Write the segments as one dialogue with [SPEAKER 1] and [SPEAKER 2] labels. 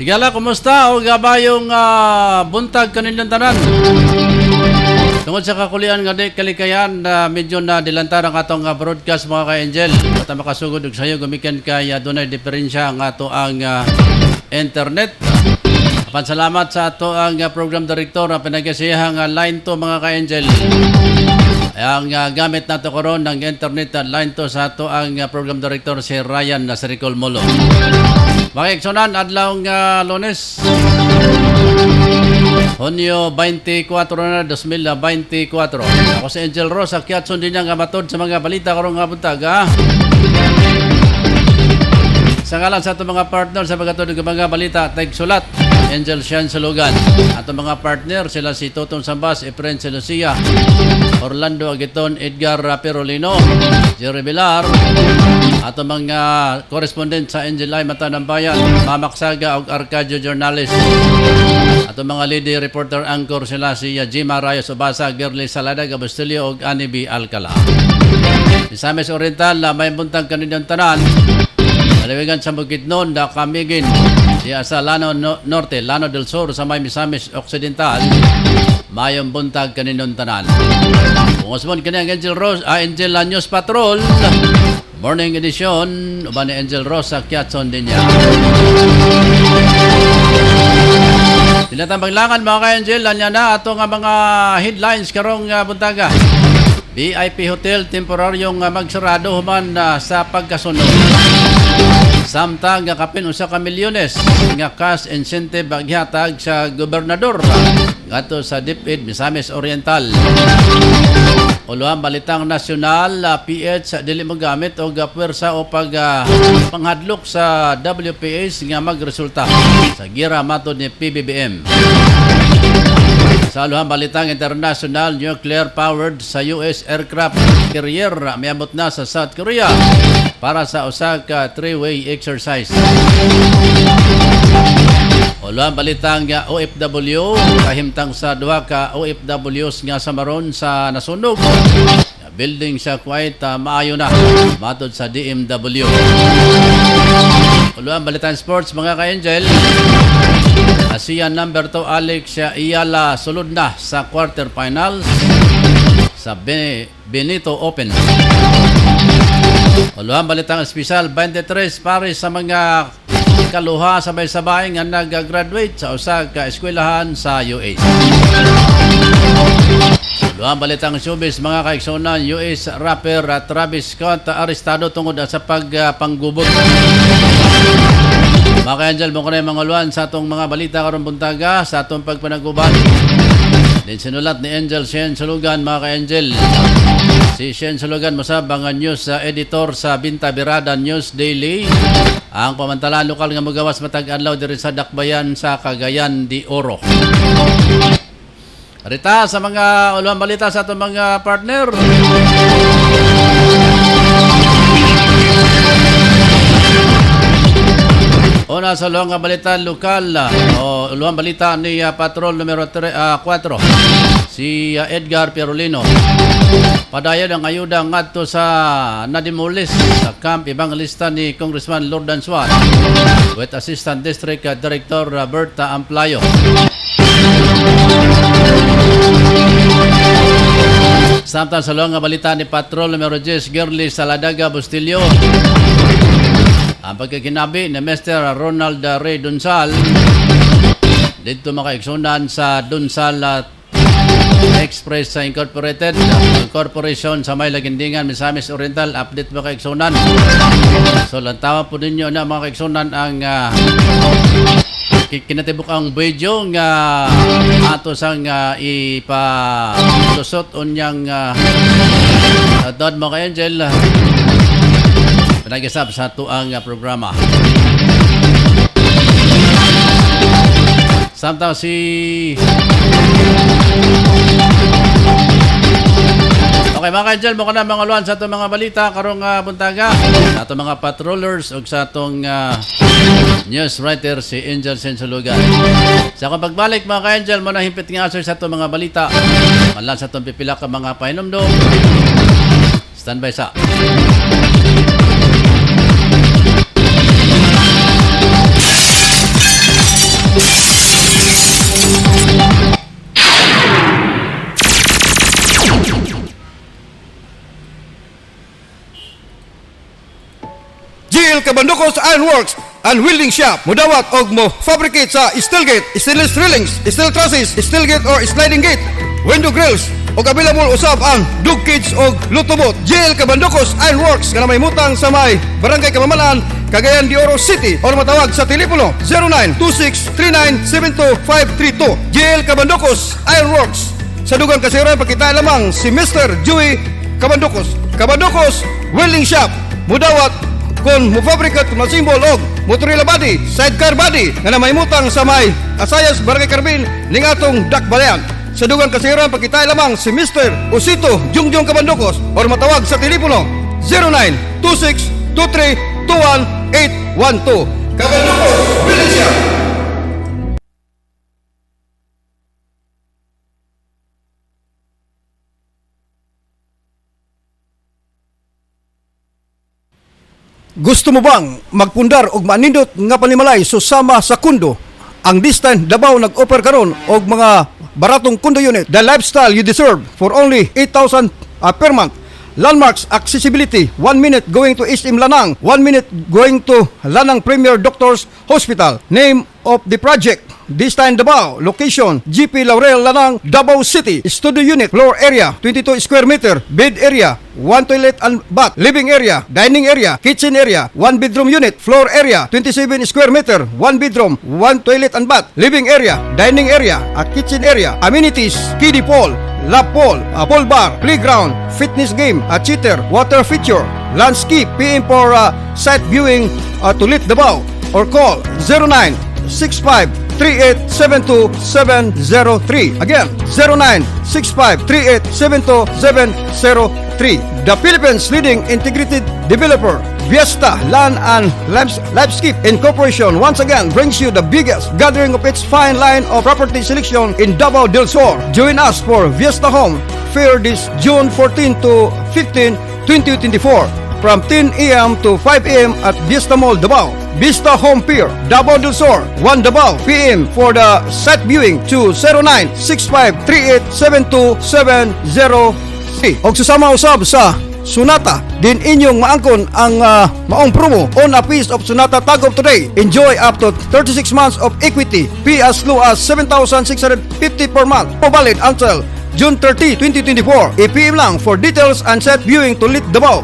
[SPEAKER 1] Tigala, kumusta? O gabayong buntag kanilang tanan? Tungod sa kakulian nga di kalikayan na medyo na dilantar ang atong broadcast mga ka-Angel. At makasugod og sayo gumikan kay dunay diferensya ang ato ang internet. Salamat sa ato ang program director na pinagasiyahang line to mga ka-Angel. Ang gamit nato karon ng internet line to sa ato ang program director si Ryan Nasricol Molo. Makiksunan adlaw Lunes, Hunyo 24 na 2024. Ako si Angel Rosa, kiatson din nga matod sa mga balita karong nga buntag. Sa ngalan sa itong mga partner sa pagkatod ng mga balita, tagsulat, Angel Sian Sulugan. At ang mga partner, sila si Totong Sambas, Efren Lucia, Orlando Agiton, Edgar Perolino, Jerry Villar, at ang mga correspondent sa Angel Live Mata ng Bayan, Mamaksaga o Arcadio Journalist. At ang mga lady reporter anchor sila si Jima Rayos Obasa, Gerly Salada, Gabustilio o Annie B. Alcala. Misamis Oriental, may buntang kanilang tanan, Maliwigan sa Bukidnon, Kamigin, sa Lano Norte, Lano del Sur, sa may Misamis Occidental, mayong buntag kanilang tanan. Pungasmon kini ang Angel News Patrol, Morning Edition, uban ni Angel Rosa, Kiatson din niya. Tinatambaglangan mga ka-Angel, anya na ato nga mga headlines karong buntaga. VIP Hotel temporaryong magsarado human sa pagkasunod. Samtang kapin usa ka milyones nga cash incentive baghatag sa gobernador ngadto sa DepEd Misamis Oriental. Uluang balitang nasyonal, PH dili magamit og pwersa o panghadlok sa WPS nga magresulta sa gira matod ni PBBM. Sa aluhang balitang international, nuclear powered sa US aircraft carrier miabot na sa South Korea para sa usa ka three-way exercise. Aluhang balitang OFW, kahimtang sa duha ka OFWs nga samaron sa nasunog building sa Kuwait maayo na matod sa DMW. Aluhang balitang sports mga ka-Angel, ASEAN number 2 Alex Iyala sulod na sa quarterfinals sa Benito Open. Aluhang balitang espesyal, 23 pares sa mga kaluha sabay-sabay nga nag-graduate sa usa ka eskwelahan sa US. Aluhang balitang showbiz mga kaiksonan, US rapper Travis Scott arestado tungod sa pagpanggubot. Mga ka-Angel, mo ko na yung mga luan sa atong mga balita karong buntaga, sa atong pagpanaguban. Din sinulat ni Angel Shen Sulugan, mga ka-Angel. Si Shen Sulugan, masabang news editor sa Binta Birada News Daily. Ang pamantalaan lokal nga magawas matag-adlaw diri sa Dakbayan sa Cagayan de Oro. Rita sa mga uluang balita sa atong mga partner. Una sa luang balita lokal o luang balita ni Patrol numero 4 si Edgar Perolino. Padayon ang ayuda ngadto sa nadimulis sa Camp Evangelista ni Congressman Lordan Suat with Assistant District Director Berta Amplayo. Samtang sa luang balita ni Patrol numero 10 Gerly Saladaga Bustilio, ang pagkakinabi ni Mr. Ronald Ray Dunsal dito makaiksunan sa Dunsal Express sa Incorporated Corporation sa may Lagindingan, Misamis Oriental. Update makaiksunan. So lantawa po ninyo na makaiksunan ang kinatibok ang video nga ato sang ipalusot unyang Dod mo ka Angel pinagisap sa tuang programa. Samtang Okay mga ka-Angel, mo ka na mga luan sa itong mga balita karong buntaga sa itong mga patrollers o sa itong news writer si Angel Sensulugan. Sa akong pagbalik mga ka-Angel, mo na himpit nga sa itong mga balita malan sa itong pipila ka mga pahinumdum. Standby sa
[SPEAKER 2] Kabandokos Iron Works and Welding Shop. Mudawat og mo fabricate sa steel gate, stainless railings, steel trusses, steel gate or sliding gate, window grills, og available usab ang dog cage og lutobot. JL Kabandokos Iron Works nga may mutang sa may Barangay Kamamalaan, Cagayan de Oro City, o matawag sa telepono 0926-3972-532. JL Kabandokos Iron Works. Sa dugang kasiran pakita lamang si Mr. Joey Kabandokos. Kabandokos Welding Shop. Mudawat kung mufabrikat kung simbol og motorila body, sidecar body nga na may mutang sa may Asayas, Barangay Carbin, ning atong Dakbalayan. Sa dugang kasiran pakita lamang si Mr. Osito Jungjong Kabandokos or matawag sa telepono 0926-2321-812. Kabandokos Welding Shop. Gusto mo bang magpundar og manindot nga panimalay susama sa kundo? Ang this time Davao nag-offer karon og mga baratong kundo unit. The lifestyle you deserve for only 8,000 per month. Landmarks accessibility, 1 minute going to SM Lanang, 1 minute going to Lanang Premier Doctors Hospital. Name of the project, this time Davao. Location, GP Laurel Lanang, Davao City. Studio unit, floor area, 22 square meter. Bed area, 1 toilet and bath. Living area, dining area, kitchen area, 1 bedroom unit. Floor area, 27 square meter. 1 bedroom, 1 toilet and bath. Living area, dining area, a kitchen area. Amenities, kiddie pool, lap pool, a pool bar, playground, fitness game, a cheater, water feature, landscape. PM for site viewing to Lit Davao or call 0965-3872-703. Again, 0965-3872-703. The Philippines leading integrated developer, Viesta Land and Landscape Incorporation, once again brings you the biggest gathering of its fine line of property selection in Davao del Sur. Join us for Viesta Home Fair this June 14 to 15, 2024 from 10 a.m. to 5 a.m. at Viesta Mall, Davao. Vista Home Pier, Davao del Sur, 1 Davao, PM for the site viewing to 0965-3872-703. Og susama usab sa Sonata, din inyong maangkon ang maong promo on a piece of Sonata Tag of Today. Enjoy up to 36 months of equity. Pay as low as 7,650 per month. Valid until June 30, 2024. i-PM lang for details and set viewing to Lit Davao.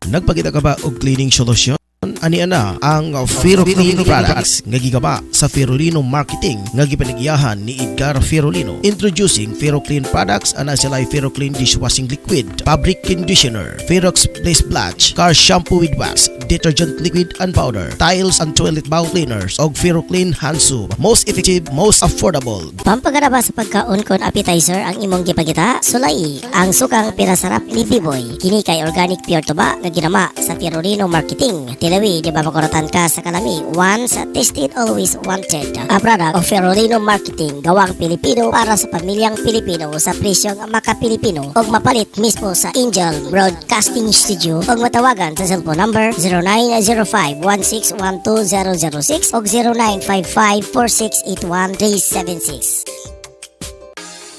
[SPEAKER 3] Nagpakita ka ba og cleaning solution? Ani ana ang Ferroclean products nga gigaba sa Ferrolino Marketing nga gipanagyahan ni Edgar Ferrolino. Introducing Ferroclean products, ana sila Ferroclean dishwashing liquid, fabric conditioner, Ferrox Place Blanch, car shampoo with wax, detergent liquid and powder, tiles and toilet bowl cleaners, og Ferroclean hand soap. Most effective, most affordable.
[SPEAKER 4] Pampagaraba sa pagkaon kon appetizer ang imong gipagita, sulay ang sukang pirasarap ni Biboy. Kini kay organic pure tuba nga ginama sa Ferrolino Marketing. Tilawi, di ba makuratan ka sa kalami? Once tasted, always wanted. A product of Ferrolino Marketing, gawang Pilipino para sa pamilyang Pilipino sa presyong maka-Pilipino og mapalit mismo sa Angel Broadcasting Studio og matawagan sa cellphone number 0905-1612-006 og 0955-4681-376.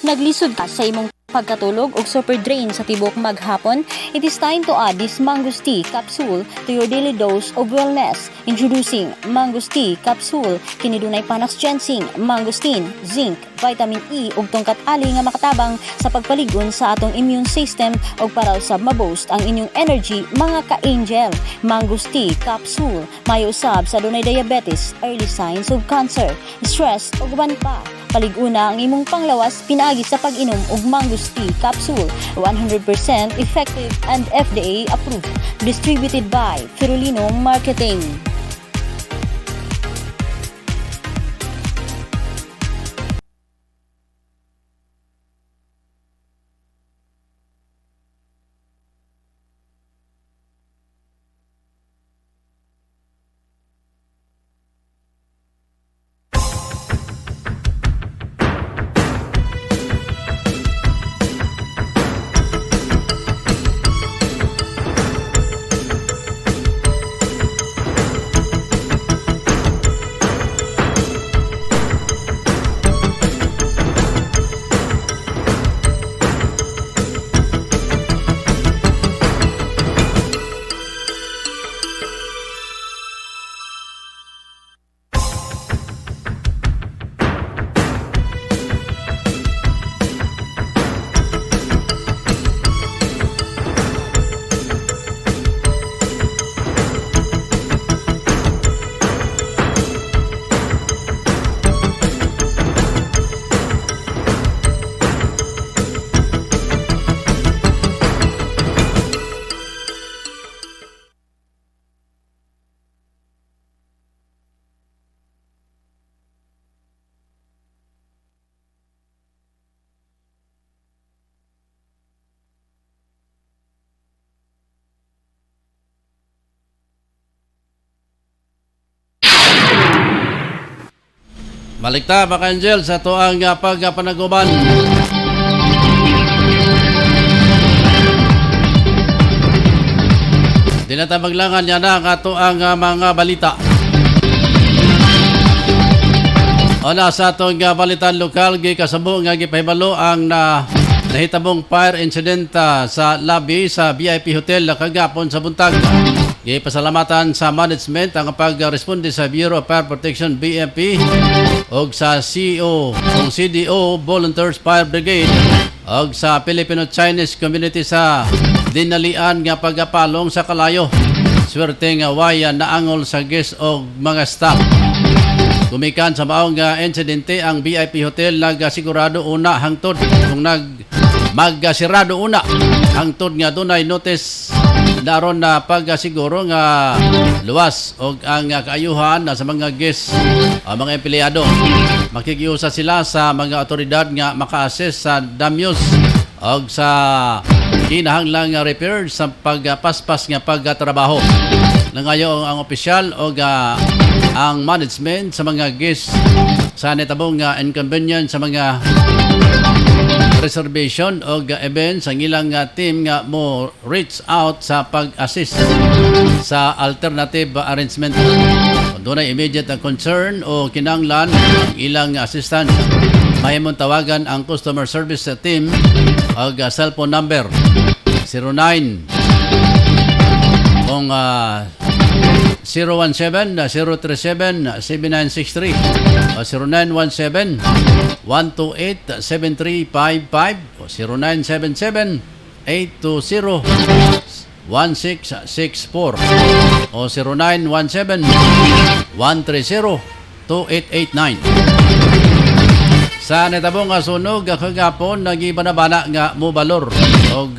[SPEAKER 5] Naglisod ka sa imong pagkatulog og super drain sa tibok maghapon? It is time to add this Mangoes Tea Capsule to your daily dose of wellness. Introducing Mangoes Tea Capsule. Kini dunay panax ginseng, mangosteen, zinc, vitamin E ug tungkat ali nga makatabang sa pagpaligon sa atong immune system ug para usab ma-boost ang inyong energy mga ka-angel. Mangoes Tea Capsule mayo usab sa dunay diabetes, early signs of cancer, stress ug uban pa. Palig-una ang imong panglawas pinaagi sa pag-inom og Mangoes Tea Capsule. 100% effective and FDA approved. Distributed by Ferrolino Marketing.
[SPEAKER 1] Balikta mga Angel sa tuang pagpanaguban. Dinatabaglangan niya na ang ato ang mga balita. Ona sa atong balitan lokal, gikasabo nga gipahibalo ang nahitabong fire incident sa lobby sa VIP Hotel kagapon sa buntag. Gipasalamatan sa management ang pagresponde sa Bureau of Fire Protection BFP og sa CEO o CDO Volunteers Fire Brigade og sa Filipino-Chinese community sa dinalian nga pagapalong sa kalayo. Swerte nga waya naangol sa guest o mga staff. Gumikan sa maong insidente ang VIP Hotel nagasigurado una hangtod kung magsirado una hangtod nga dunay notice daron na pagsiguro nga luwas og ang kaayuhan sa mga guests o mga empleyado. Makikiusa sila sa mga otoridad nga maka-assess sa damyos og sa kinahanglang repair sa pagpaspas nga pagtrabaho. Nangayo ang opisyal o ang management sa mga guests sa netabong inconvenience sa mga reservation o events ang ilang team nga mo reach out sa pag-assist sa alternative arrangement. Kung doon ay immediate concern o kinanglan ang ilang assistance, mahimong tawagan ang customer service team o cellphone number 09 kung 017-037-7963 o 0917-128-7355 o 0977-820-1664 o 0917-130-2889. Sa netabong sunog kagapon nagibanabana nga mobalor og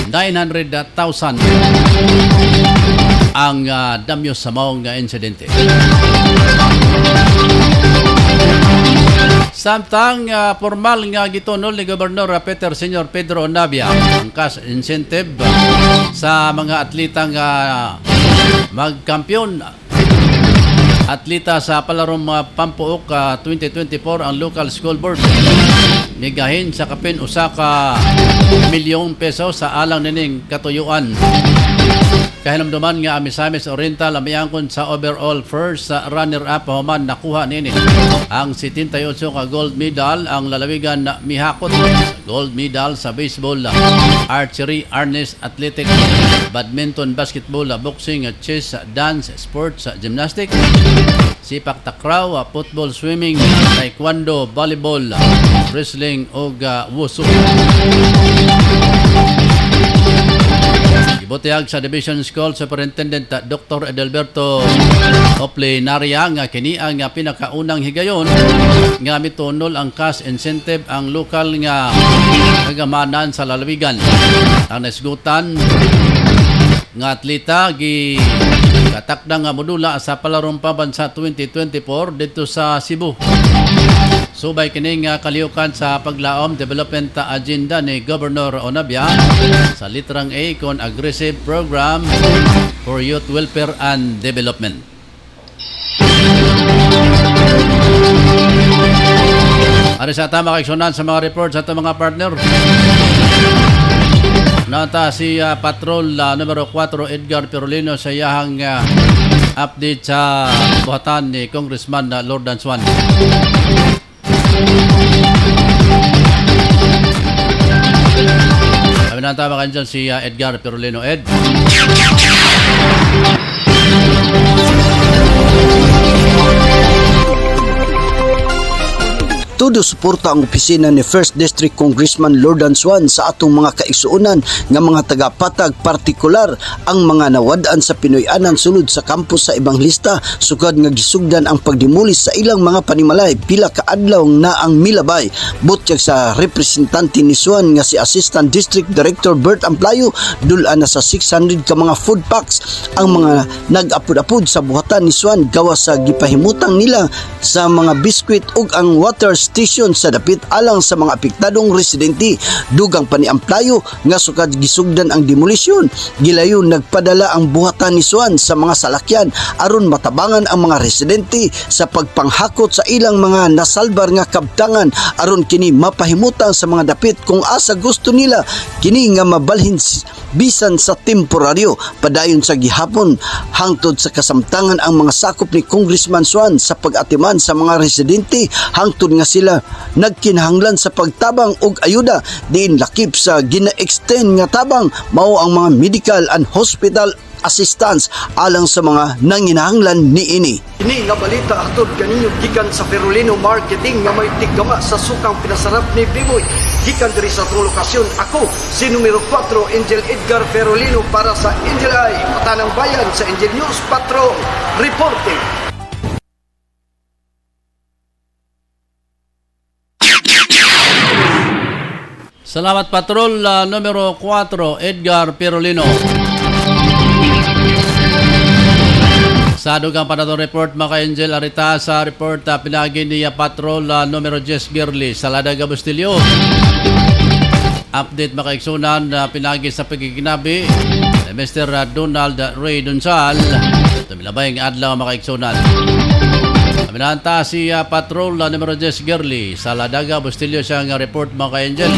[SPEAKER 1] 900,000 ang damyos sa maong insidente. Samtang formal nga gitunol ni Gobernador Peter Senior Pedro Onabia ang cash incentive sa mga atleta nga magkampiyon atleta sa palarong Pampuok 2024 ang local school board migahin sa kapin usa ka milyong peso sa alang nining katuyuan. Kahinamduman nga Misamis Oriental ang miangkon sa overall first sa runner-up human nakuha nini ang 78 ka gold medal. Ang lalawigan na mihakot gold medal sa baseball, archery, harness, athletic, badminton, basketball, boxing, chess, dance, sports, gymnastics, sipak takraw, football, swimming, taekwondo, volleyball, wrestling o wushu. Ibutihag sa Division School Superintendent Dr. Edelberto Oplinaria nga kini ang pinakaunang higayon nga mitunol ang cash incentive ang lokal nga kagamanan sa lalawigan. Ang nasgutan nga atleta katakda nga modula sa palarong pabansa 2024 dito sa Cebu. Subay kini nga kaliukan sa paglaom development agenda ni Governor Onabia sa litrang A kon aggressive program for youth welfare and development. Ari sa tama kaigsunan sa mga reports sa mga partner. Nata si Patrol numero 4 Edgar Pirulino sa iyahang update sa buhatan ni Congressman Lord Danswan. Kami nang tama dyan si Edgar Pirulino. Ed.
[SPEAKER 6] Todo suporta ang opisina ni First District Congressman Lord Danswan sa atong mga kaigsuonan nga mga tagapatag, partikular ang mga nawadaan sa Pinoy-anan sulod sa kampus sa Ebanglista sukad nga gisugdan ang pagdimulis sa ilang mga panimalay pila ka adlaw na ang milabay. Butyag sa representante ni Swan nga si Assistant District Director Bert Amplayo, dulaan na sa 600 ka mga food packs ang mga nag-apod-apod sa buhatan ni Swan gawa sa gipahimutang nila sa mga biskwit ug ang water station sa dapit alang sa mga apektadong residente. Dugang pa ni Amplayo nga sukad gisugdan ang demolisyon. Gilayon nagpadala ang buhatan ni Suan sa mga salakyan aron matabangan ang mga residente sa pagpanghakot sa ilang mga nasalbar nga kabtangan aron kini mapahimutang sa mga dapit kung asa gusto nila kini nga mabalhin bisan sa temporaryo. Padayon sa gihapon hangtod sa kasamtangan ang mga sakop ni Congressman Suan sa pag-atiman sa mga residente hangtod nga sila nagkinahanglan sa pagtabang og ayuda diin lakip sa gina-extend nga tabang mao ang mga medical and hospital assistance alang sa mga nanginahanglan niini. Ini nga balita hatod kaninyo gikan sa Ferolino Marketing nga may tigama sa sukang pinasarap ni Biboy. Gikan diri sa atong lokasyon, ako si numero 4 Angel Edgar Ferolino para sa Angel Eye, Matanang Bayan sa Angel News Patrol reporting.
[SPEAKER 1] Salamat Patrol numero 4 Edgar Pirolino. Sa dugang panatong report mga Angel Arita sa report pinagi niya Patrol numero 10 Girly sa Ladaga Bustilyo. Update makaigsunan pinagi sa pagkikinabi ni Mr. Donald Ray Dunsal. Tumilabay ang adlaw makaigsunan. Aminanta si Patrol numero 10 Girly sa Ladaga Bustilyo siyang report mga Angel.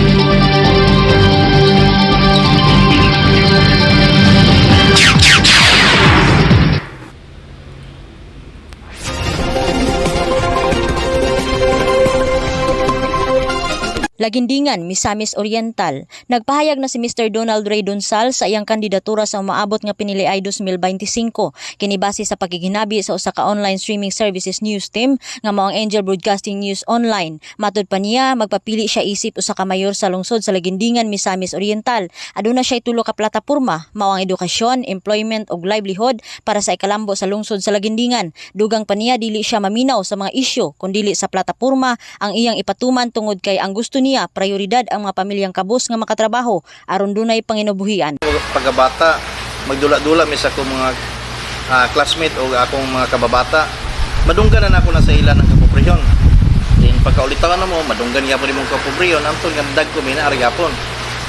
[SPEAKER 5] Lagindingan, Misamis Oriental. Nagpahayag na si Mr. Donald Ray Dunsal sa iyang kandidatura sa umaabot nga pinili ay 2025. Kinibase sa pagiginabi sa usa ka online streaming services news team nga mao ang Angel Broadcasting News Online. Matud pa niya, magpapili siya isip usa ka mayor sa lungsod sa Lagindingan, Misamis Oriental. Aduna siya tulo ka plataporma, mao ang edukasyon, employment ug livelihood para sa ikalambo sa lungsod sa Lagindingan. Dugang pa niya dili siya maminaw sa mga isyu kundi sa plataporma ang iyang ipatuman tungod kay ang gusto niya prioridad ang mga pamilyang kabus nga makatrabaho aron dunay panginubuhian.
[SPEAKER 7] Pagkabata, magdula-dula mi sa akong mga classmate o akong mga kababata. Madunggan na ako na sa ilan ng kapobrehon. Then pagkaulitan na mo, madunggan gyapon imong kapobrehon antol nga dag ko minaari gyapon.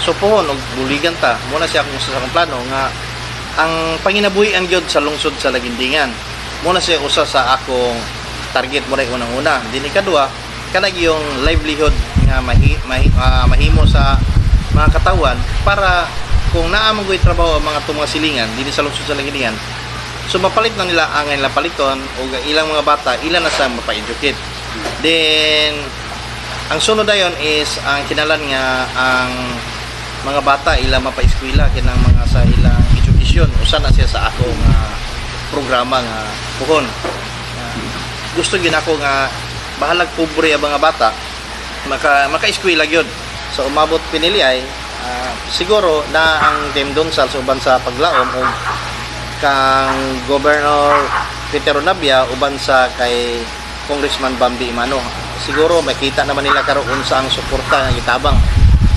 [SPEAKER 7] So pohon og buligan ta, muna siya akong sa akong plano nga ang panginabuhian gyud sa lungsod sa Lagindingan. Muna siya usa sa akong target mo rin unang-una. Din ikaduha, kanag yung livelihood nga mahimo sa mga katawan para kung naamang ko'y trabaho ang mga mga silingan dito sa lungsod sa Lagindingan, so mapalit na nila ang ilang paliton o ilang mga bata ilan na sa mapa-educate. Then ang sunod dayon is ang kinalan nga ang mga bata ilang mapa-eskwela kinang mga sa ilang edukasyon usa na siya sa ako nga programa nga puhon. Gusto gyud ako nga bahalag pobre ang mga bata maka-eskwela gyud. So umabot pinili ay siguro na ang Team Dunsal sa uban sa paglaom o kang Governor Peter Onabia uban sa kay Congressman Bambi Imano. Siguro makita naman nila karon sa ang suporta nga gitabang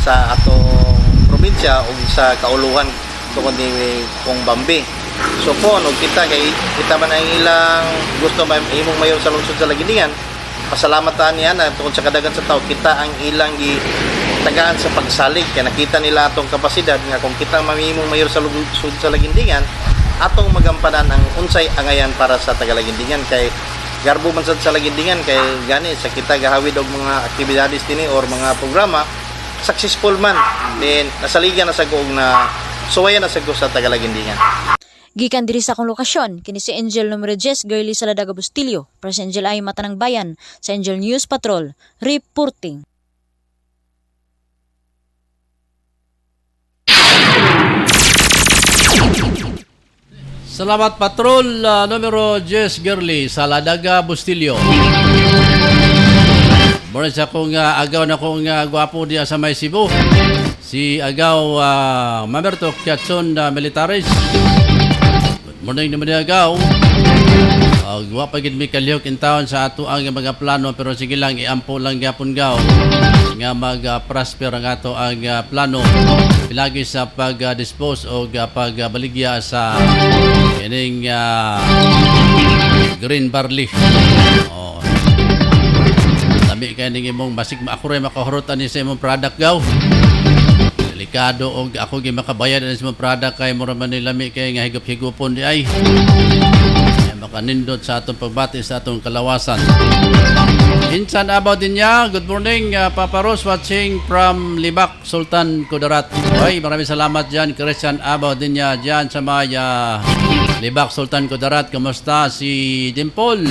[SPEAKER 7] sa atong probinsya o sa kauluhan tungod ni Kong Bambi. So po og kita kay kita man ang ilang gusto imong mayor sa lungsod sa Lagindingan. Pasalamat niya na tungkol sa kadagan sa tao kita ang ilang tagaan sa pagsalig kaya nakita nila atong kapasidad nga kung kita mamimong mayor sa lungsod sa Lagindingan atong magampanan ang unsay angayan para sa Tagalagindingan kay garbo man sad sa Lagindingan kay gani sa kita gahawid og mga aktibidades dinhi or mga programa successful man then nasaligan na sa og na suwayan na sa sa Tagalagindingan.
[SPEAKER 5] Gikan diri sa akong lokasyon, kini si Angel numero 10 Girly sa Ladaga Bustilyo, para sa Angel Eye, Matanang Bayan, sa Angel News Patrol, reporting.
[SPEAKER 1] Salamat Patrol numero 10 Girly sa Ladaga Bustilyo. Muna sa akong agaw na kong gwapo diya sa may Cebu. Si agaw Mamerto Kiatson Militaris. Morning naman niya agaw. Wapagid mi kalyok in town sa ato ang mga plano pero sige lang iampo lang gyapon gaw nga mag-prosper ang ato ang plano pilagi sa pag-dispose o pagbaligya sa ining green barley. lami kay ning imong basig ako ray makahurutan ni sa imong product gaw. Delikado og ako gi makabayad sa imong product kay mura man ni lami kay nga higop-higupon di ay. Makanindot sa atong pagbati sa atong kalawasan. Insan Abaw din niya. Good morning, Papa Ros, watching from Libak, Sultan Kudarat. Oy, maraming salamat dyan, Christian Abaw din niya dyan sa Maya Libak, Sultan Kudarat. Kumusta si Dimple,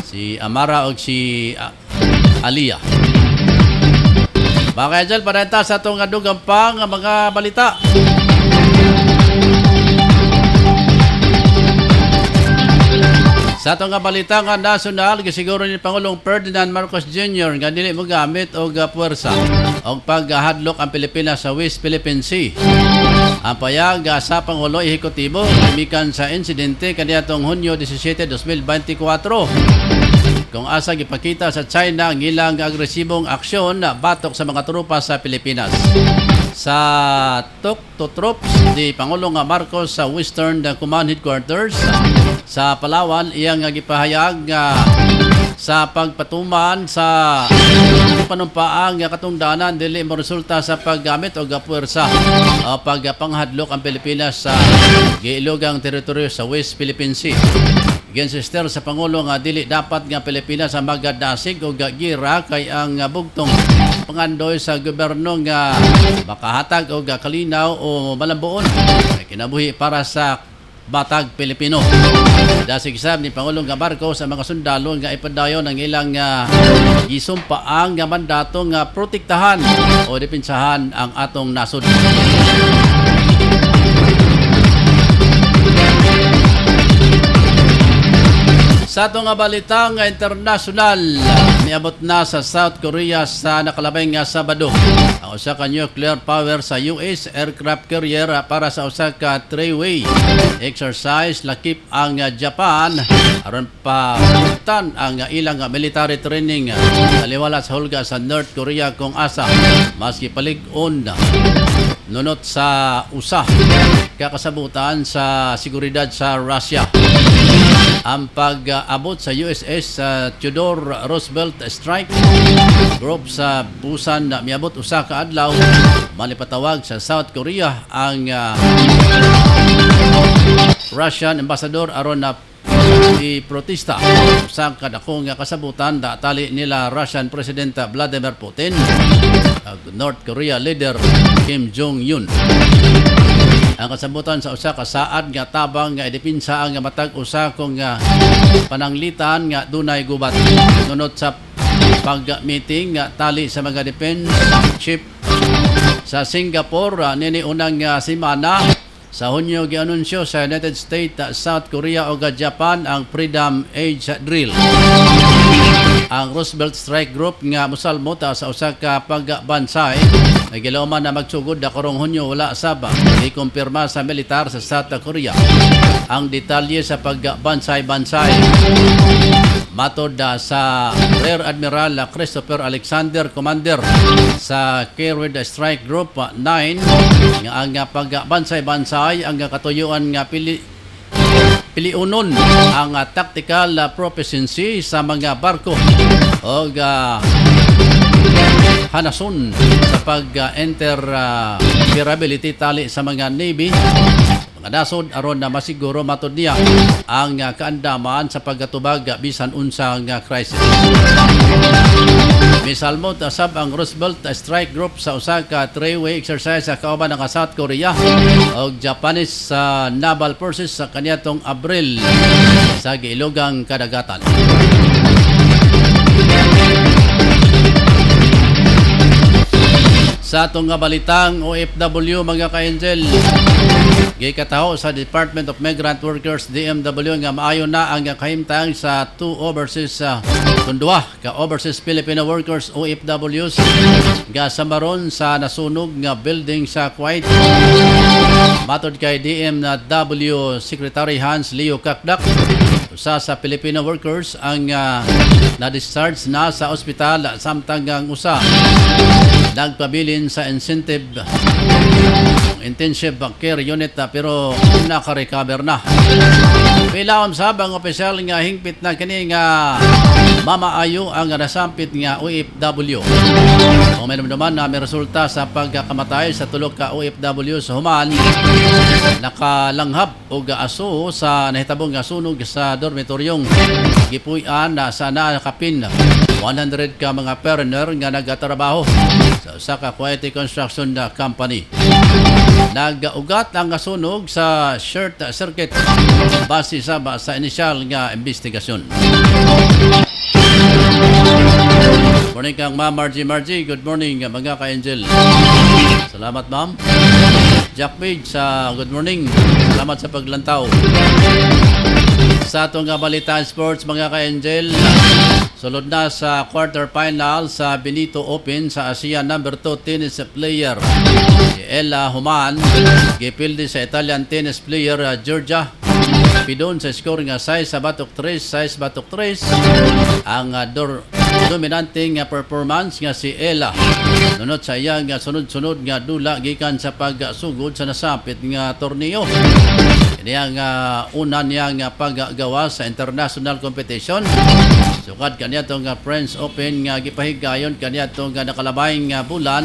[SPEAKER 1] si Amara o si Aliyah? Mga kaidol, panayta sa itong adugang pang mga balita. Sa itong balita nga nasyonal, gisiguro ni Pangulong Ferdinand Marcos Jr. nga dili mo gamit o puwersa o paghadlok ang Pilipinas sa West Philippine Sea. Ang payag sa Pangulo Ehekutibo mikan sa insidente kaniadtong Hunyo 17, 2024 kung asa gipakita sa China ang ilang agresibong aksyon na batok sa mga tropa sa Pilipinas. Sa talk to troops ni Pangulong Marcos sa Western Command Headquarters sa Palawan, iyang gipahayag sa pagpatuman sa panumpaang katungdanan dili mo resulta sa paggamit o puwersa o pagpanghadlok ang Pilipinas sa giilogang teritoryo sa West Philippine Sea. Ginsister sa Pangulo nga dili dapat nga Pilipinas ang magadasig o gira kay ang bugtong pangandoy sa gobyerno nga makahatag o kalinaw o malambuon ay kinabuhi para sa batag Pilipino. Dasig sab ni Pangulong Marcos sa mga sundalo nga ipadayon ang ilang gisumpaang nga mandato nga protektahan o dipinsahan ang atong nasod. Sa itong balita nga internasyonal, niabot na sa South Korea sa nakalabay nga Sabado ang usa ka nuclear power sa US aircraft carrier para sa usa ka three-way exercise. Lakip ang Japan aron pabutan ang ilang military training taliwala sa hulga sa North Korea kung asa maski palig-on nunot sa usa kakasabutan sa seguridad sa Russia. Ang pag-abot sa USS Theodore Roosevelt Strike Group sa Busan na miabot usa ka adlaw malipatawag sa South Korea ang Russian ambassador aron na i-protesta sa kadakong kasabutan tali nila Russian President Vladimir Putin North Korea leader Kim Jong-un. Ang kasabutan sa usa ka saad nga tabang nga idepinsa ang matag usa kong pananglitan nga dunay gubat nunot sa pag-meeting nga tali sa mga defense chief sa Singapore nini unang semana sa Hunyo gianunsyo sa United States, South Korea ug Japan ang Freedom Age Drill. Ang Roosevelt Strike Group nga mosalmota sa usa ka pagbansay nagiloman na magsugod na karong Hunyo wala saba ikumpirma sa militar sa South Korea ang detalye sa pagbansay-bansay. Matod sa Rear Admiral Christopher Alexander, Commander sa Carried Strike Group 9 nga ang pagbansay-bansay ang katuyuan nga piliunon ang tactical proficiency sa mga barko o hanason sa pag-interoperability tali sa mga Navy mga nasod aron na masiguro matod niya ang kaandaman sa paggatubag bisan unsang crisis. Misalmot sab ang Roosevelt Strike Group sa usa ka three-way exercise sa kauban ng South Korea o Japanese Naval Forces sa kaniadtong Abril sa giilogang kadagatan. Sa atong balitang OFW mga ka-angel, gikataho sa Department of Migrant Workers DMW nga maayo na ang kahimtang sa 2 overseas kundwa ka overseas Filipino workers OFWs nga samaron sa nasunog nga building sa Kuwait. Matod kay DMW Secretary Hans Leo Kakdak, usa sa Filipino workers ang na-discharge na sa ospital samtang ang usa nagpabilin sa intensive care unit pero naka-recover na. Bilaon sabang opisyal nga hingpit na kini nga mamaayo ang nasampit nga OFW. Kung may naman na may resulta sa pagkakamatay sa tulog ka OFW sa Human, nakalanghap o gaaso sa nahitabong nga sunog sa dormitoryong gipuy-an na sa nakapin 100 ka mga foreigner nga nagatrabaho sa usa ka quality construction na company. Nagaugat ang sunog sa short circuit base sa inisyal nga investigasyon. Good morning kang Ma'am Margie. Good morning mga ka-angel. Salamat ma'am. Jack Page sa good morning. Salamat sa paglantaw. Sa atong balita sports mga ka-angel, sulod na sa quarterfinal sa Benito Open sa Asia number 2 tennis player si Ella Human gipildi sa Italian tennis player Georgia Pidon sa score nga 6-3 ang dominante nga performance nga si Ella nunot sa iya nga sunod-sunod nga dula gikan sa pagsugod sa nasapit nga torneo. Ini ang una niya nga paggagawa sa international competition. Sukad kaniya itong French Open nga gipahigayon kaniya itong nakalabay nga bulan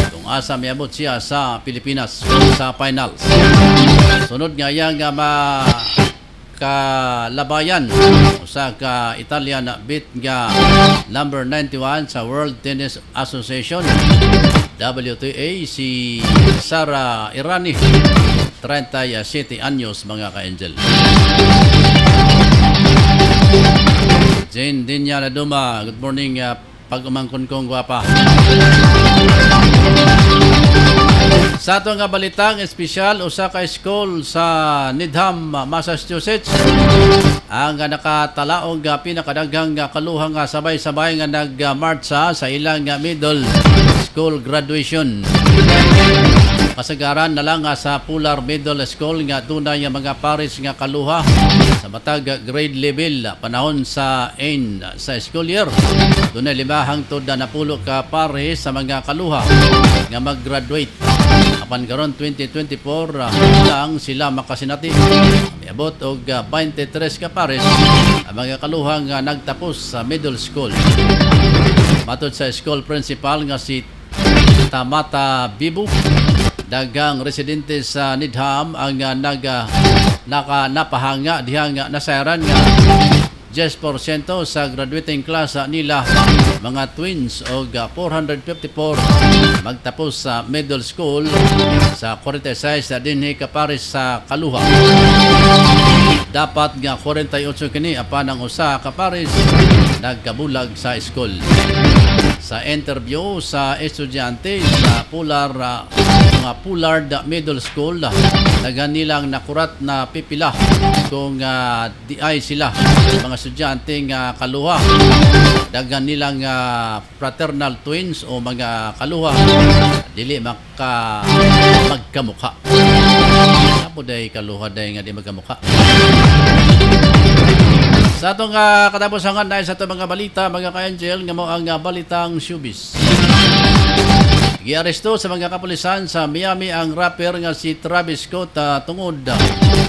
[SPEAKER 1] kung asa miabot siya sa Pilipinas sa finals. Sunod nga iya nga kalabayan sa ka Italian beat nga number 91 sa World Tennis Association WTA si Sara Errani 37 anyos mga ka-angel. Jane Dinya Laduma, good morning pag-umangkon kong gwapa. Sa ato nga balitang espesyal, usa ka school sa Needham, Massachusetts ang nakatalaog pinakadaghang kaluhang nga sabay-sabay nga nagmarcha sa ilang middle school graduation. Kasagaran na lang sa Pular Middle School nga tunay nga mga pares nga kaluha sa matag grade level panahon sa end sa school year. Dunay 5 hangtod na 10 ka pares sa mga kaluha nga mag-graduate. Apan karon 2024 lang sila makasinati. Miabot og 23 ka pares ang mga kaluha nga nagtapos sa middle school. Matod sa school principal nga si Tamata Bibu, dagang residente sa Needham ang napahanga dihang nasayaran nga 10% sa graduating class nila mga twins o 454 magtapos sa middle school sa 46 sa dinhi kapares sa kaluha. Dapat nga 48 kini apan ang usa kapares nagkabulag sa school. Sa interview sa estudyante sa mga Pullard Middle School, nilang nakurat na pipila kung di ay sila mga estudyante nga kaluha. Dagan nilang fraternal twins o mga kaluha dili magkamukha. Apo day kaluha day nga di magkamukha. Sa itong katapusangan dahil sa itong mga balita, mga ka-angel, nga mo ang balitang showbiz. Giaresto sa mga kapulisan sa Miami ang rapper nga si Travis Scott tungod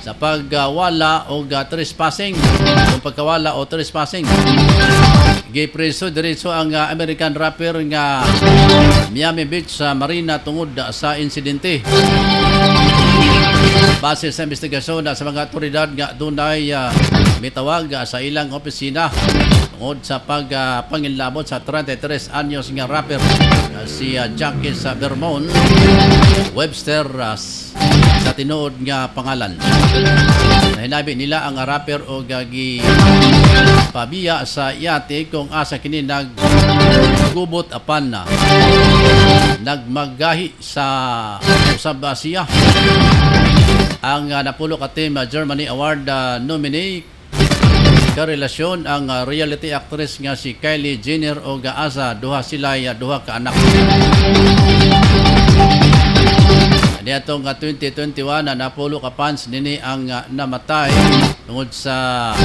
[SPEAKER 1] sa pagwala o trespassing. Kung pagkawala o trespassing. Gipreso diretso ang American rapper nga Miami Beach sa Marina tungod sa insidente. Base sa investigasyon sa mga otoridad nga dunay mitawag sa ilang opisina tungod sa pagpangilabot sa 33 anyos nga rapper si Jackie sa Vermont Webster sa tinuod nga pangalan. Nahinabi nila ang rapper o gagi pabiya sa yate kung asa kini naggubot apan na nagmagahi sa usab siya. Ang napulo ka team Germany Award nominee karelasyon ang reality actress nga si Kylie Jenner o gaasa duha sila duha ka anak. Niatong 2021 na napulo ka fans nini ang namatay tungod sa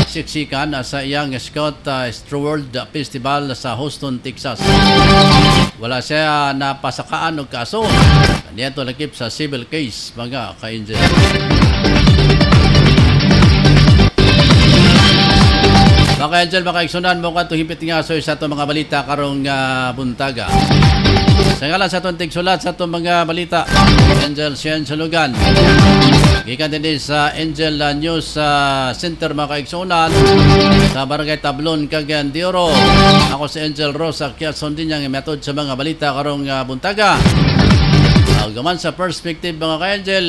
[SPEAKER 1] siksikan sa iyang Scott World Festival sa Houston, Texas. Wala siya napasakaan og kaso. Niato lakip sa civil case mga ka-angel. Mga Angel, makaigsunan mo ka hipit nga so sa itong mga balita karong buntaga. Sa ngalan sa itong tigsulat sa itong mga balita, Angel Shen Sulugan. Gikan din sa Angel News Center mga kaigsunan sa Barangay Tablon, Cagayan de Oro. Ako si Angel Rosa Kiatson din yung metod sa mga balita karong buntaga. Gaman sa perspective mga ka-Angel,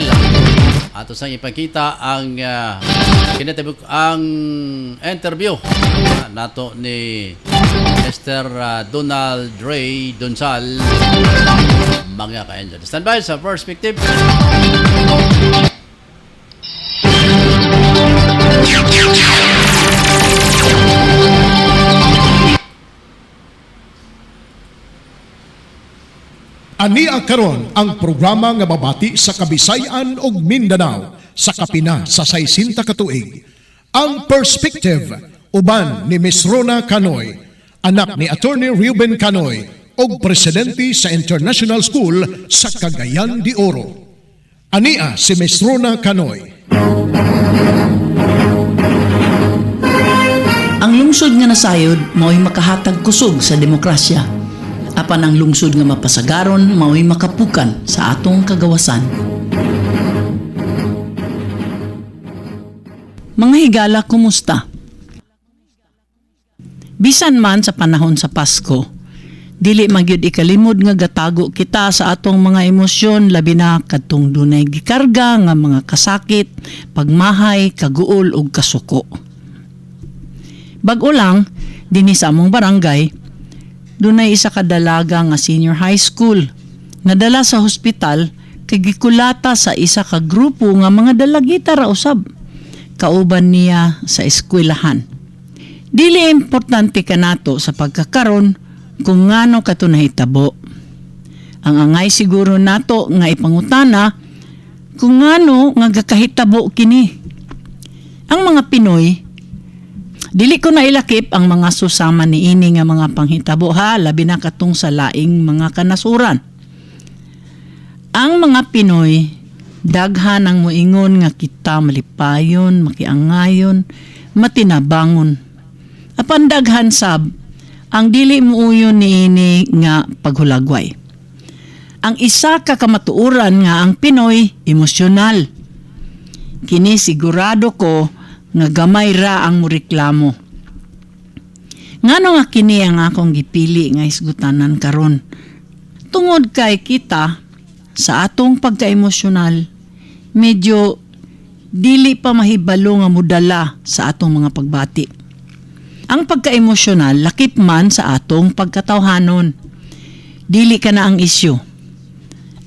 [SPEAKER 1] ato sang ipakita ang kinatibuk ang interview nato ni Mr. Donald Ray Donsal mga ka-Angel. Stand by sa perspective.
[SPEAKER 8] Ania karon ang programa nga babati sa Kabisayan ug Mindanao sa kapina sa 60 ka tuig. Ang Perspective uban ni Miss Rona Canoy, anak ni Attorney Ruben Canoy ug presidente sa International School sa Cagayan de Oro. Ania si Miss Rona Canoy.
[SPEAKER 9] Ang lungsod nga nasayod mao'y makahatag kusog sa demokrasya. Apan ang lungsod nga mapasagaron mao'y makapukan sa atong kagawasan. Mga higala, kumusta? Bisan man sa panahon sa Pasko, dili magyud ikalimod nga gatago kita sa atong mga emosyon, labi na kadtong dunay gikarga nga mga kasakit, pagmahay, kaguol ug kasuko. Bag-o lang dinhi sa among barangay, dunay isa ka dalaga nga senior high school nadala sa hospital kay gikulata sa isa ka grupo nga mga dalagita ra usab. Kauban niya sa eskwelahan. Dili importante kanato sa pagkakaron kung ngano kato nahitabo. Ang angay siguro nato nga ipangutana kung ngano nga gakahitabo kini. Ang mga Pinoy, dili ko na ilakip ang mga susama ni ini nga mga panghitabo ha, labi na katong sa laing mga kanasuran. Ang mga Pinoy, daghan ang moingon nga kita malipayon, makiangayon, matinabangon. Apan daghan sab, ang dili muuyon ni ini nga paghulagway. Ang isa ka kamatuoran nga ang Pinoy, emosyonal. Kini sigurado ko nga gamay ra ang mureklamo. Ngano nga kini ang akong gipili nga isgutanan karon? Tungod kay kita sa atong pagka-emosyonal, medyo dili pa mahibalo nga mudala sa atong mga pagbati. Ang pagka-emosyonal lakip man sa atong pagkatawhanon. Dili ka na ang isyu.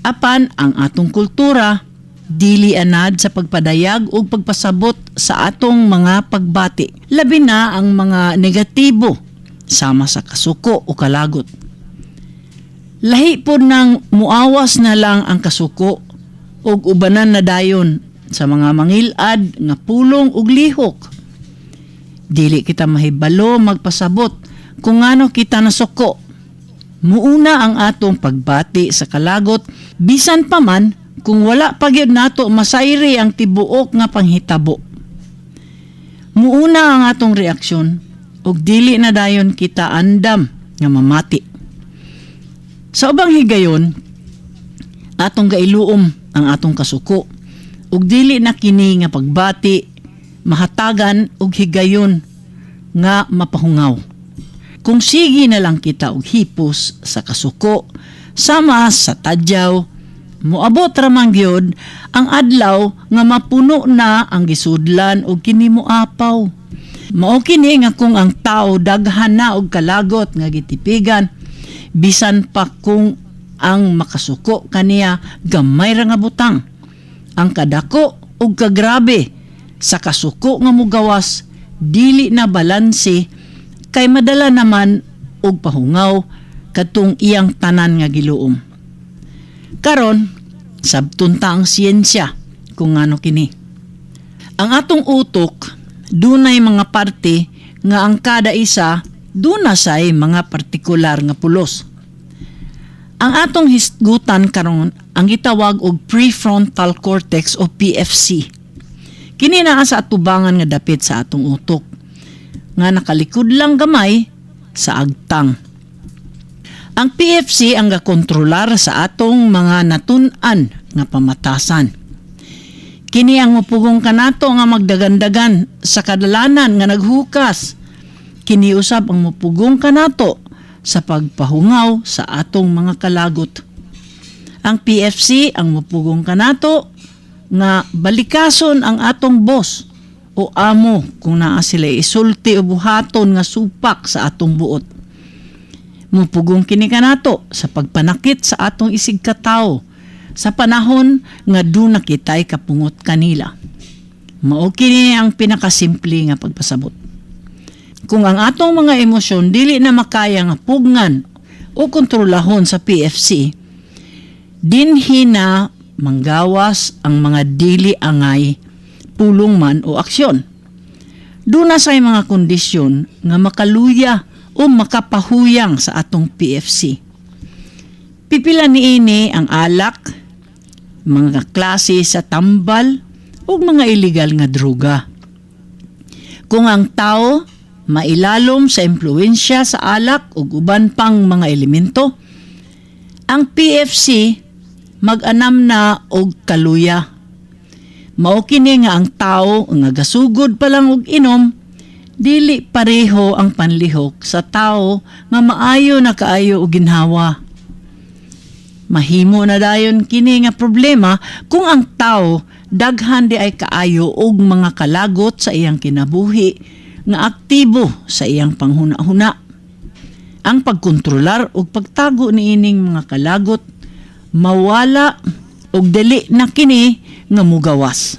[SPEAKER 9] Apan ang atong kultura dili anad sa pagpadayag o pagpasabot sa atong mga pagbati. Labi na ang mga negatibo sama sa kasuko o kalagot. Lahi po nang muawas na lang ang kasuko o ubanan na dayon sa mga mangilad nga pulong ug lihok. Dili kita mahibalo magpasabot kung ano kita nasuko. Muuna ang atong pagbati sa kalagot bisan pa man kung wala pa gyud nato masayri ang tibuok nga panghitabo. Muuna ang atong reaksyon ug dili na dayon kita andam nga mamati. Sa ubang higayon, atong gailuom ang atong kasuko ug dili na kini nga pagbati mahatagan og higayon nga mapahungaw. Kung sige na lang kita og hipos sa kasuko sama sa tadyaw, moabot ra man gyud ang adlaw nga mapuno na ang gisudlan og kini moapaw. Mao kini nga kung ang tao daghan na og kalagot nga gitipigan, bisan pa kung ang makasuko kaniya gamay ra nga butang. Ang kadako og kagrabe sa kasuko nga mugawas dili na balanse kay madala naman og pahungaw kadtong iyang tanan nga giluom. Karon, sabtunta ang siyensya kung ano kini. Ang atong utok, dunay mga parte nga ang kada isa, dunasay mga partikular nga pulos. Ang atong hisgutan karon ang gitawag og prefrontal cortex o PFC. Kini naa sa atubangan nga dapit sa atong utok. nga nakalikod lang gamay sa agtang. Ang PFC ang gakontrolar sa atong mga natun-an nga pamatasan. Kini ang mupugong kanato nga magdagandagan sa kadalanan nga naghukas. Kini usab ang mupugong kanato sa pagpahungaw sa atong mga kalagot. Ang PFC ang mupugong kanato nga balikason ang atong boss o amo kung naa sila isulti o buhaton nga supak sa atong buot. Mupugong kini kanato sa pagpanakit sa atong isig katao sa panahon nga do nakitay kapungot kanila. Mao kini ang pinakasimple nga pagpasabot. Kung ang atong mga emosyon dili na makaya nga pugngan o kontrolahon sa PFC, dinhi na manggawas ang mga dili angay pulong man o aksyon. Duna say mga kondisyon nga makaluya o makapahuyang sa atong PFC. Pipila niini ang alak, mga klase sa tambal o mga illegal nga droga. Kung ang tao mailalom sa impluwensya sa alak o uban pang mga elemento, ang PFC mag-anam na og kaluya. Mao kini nga ang tao nga gasugod pa lang og inom, dili pareho ang panlihok sa tao nga maayo na kaayo og ginhawa. Mahimo na dayon kini nga problema kung ang tao daghan di ay kaayo og mga kalagot sa iyang kinabuhi nga aktibo sa iyang panghuna-huna. Ang pagkontrolar o pagtago niining mga kalagot mawala og dili na kini nga mugawas.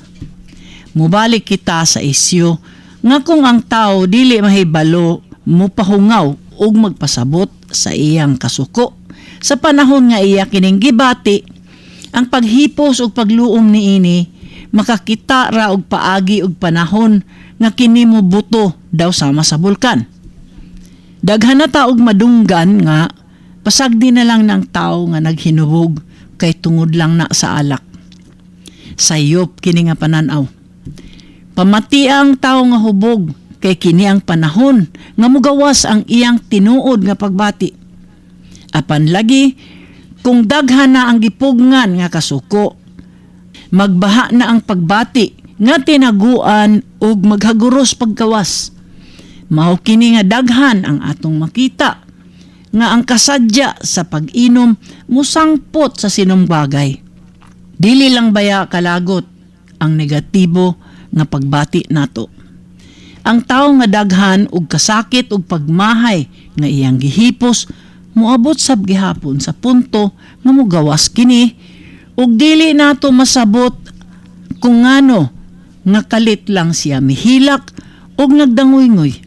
[SPEAKER 9] Mubalik kita sa isyu nga kung ang tao dili mahibalo mupahungaw og magpasabot sa iyang kasuko sa panahon nga iya kining gibati, ang paghipos og pagluom niini makakita ra og paagi og panahon nga kini mobuto daw sama sa bulkan. Daghan na ta og madunggan nga pasagdi na lang ng tao nga naghinubog kay tungod lang na sa alak. Sayop kini nga pananaw. Pamati ang tao nga hubog kay kini ang panahon nga mugawas ang iyang tinuod nga pagbati. Apan lagi kung daghan na ang gipugngan nga kasuko, magbaha na ang pagbati nga tinaguan ug maghaguros pagkawas. Mao kini nga daghan ang atong makita nga ang kasadya sa pag-inom musangpot sa sinumbagay. Dili lang baya kalagot ang negatibo nga pagbati nato. Ang tao nga daghan og kasakit ug pagmahay nga iyang gihipos moabot sab gihapon sa punto nga mugawas kini ug dili nato masabot kung ngano nga kalit lang siya mihilak ug nagdangoy-ngoy.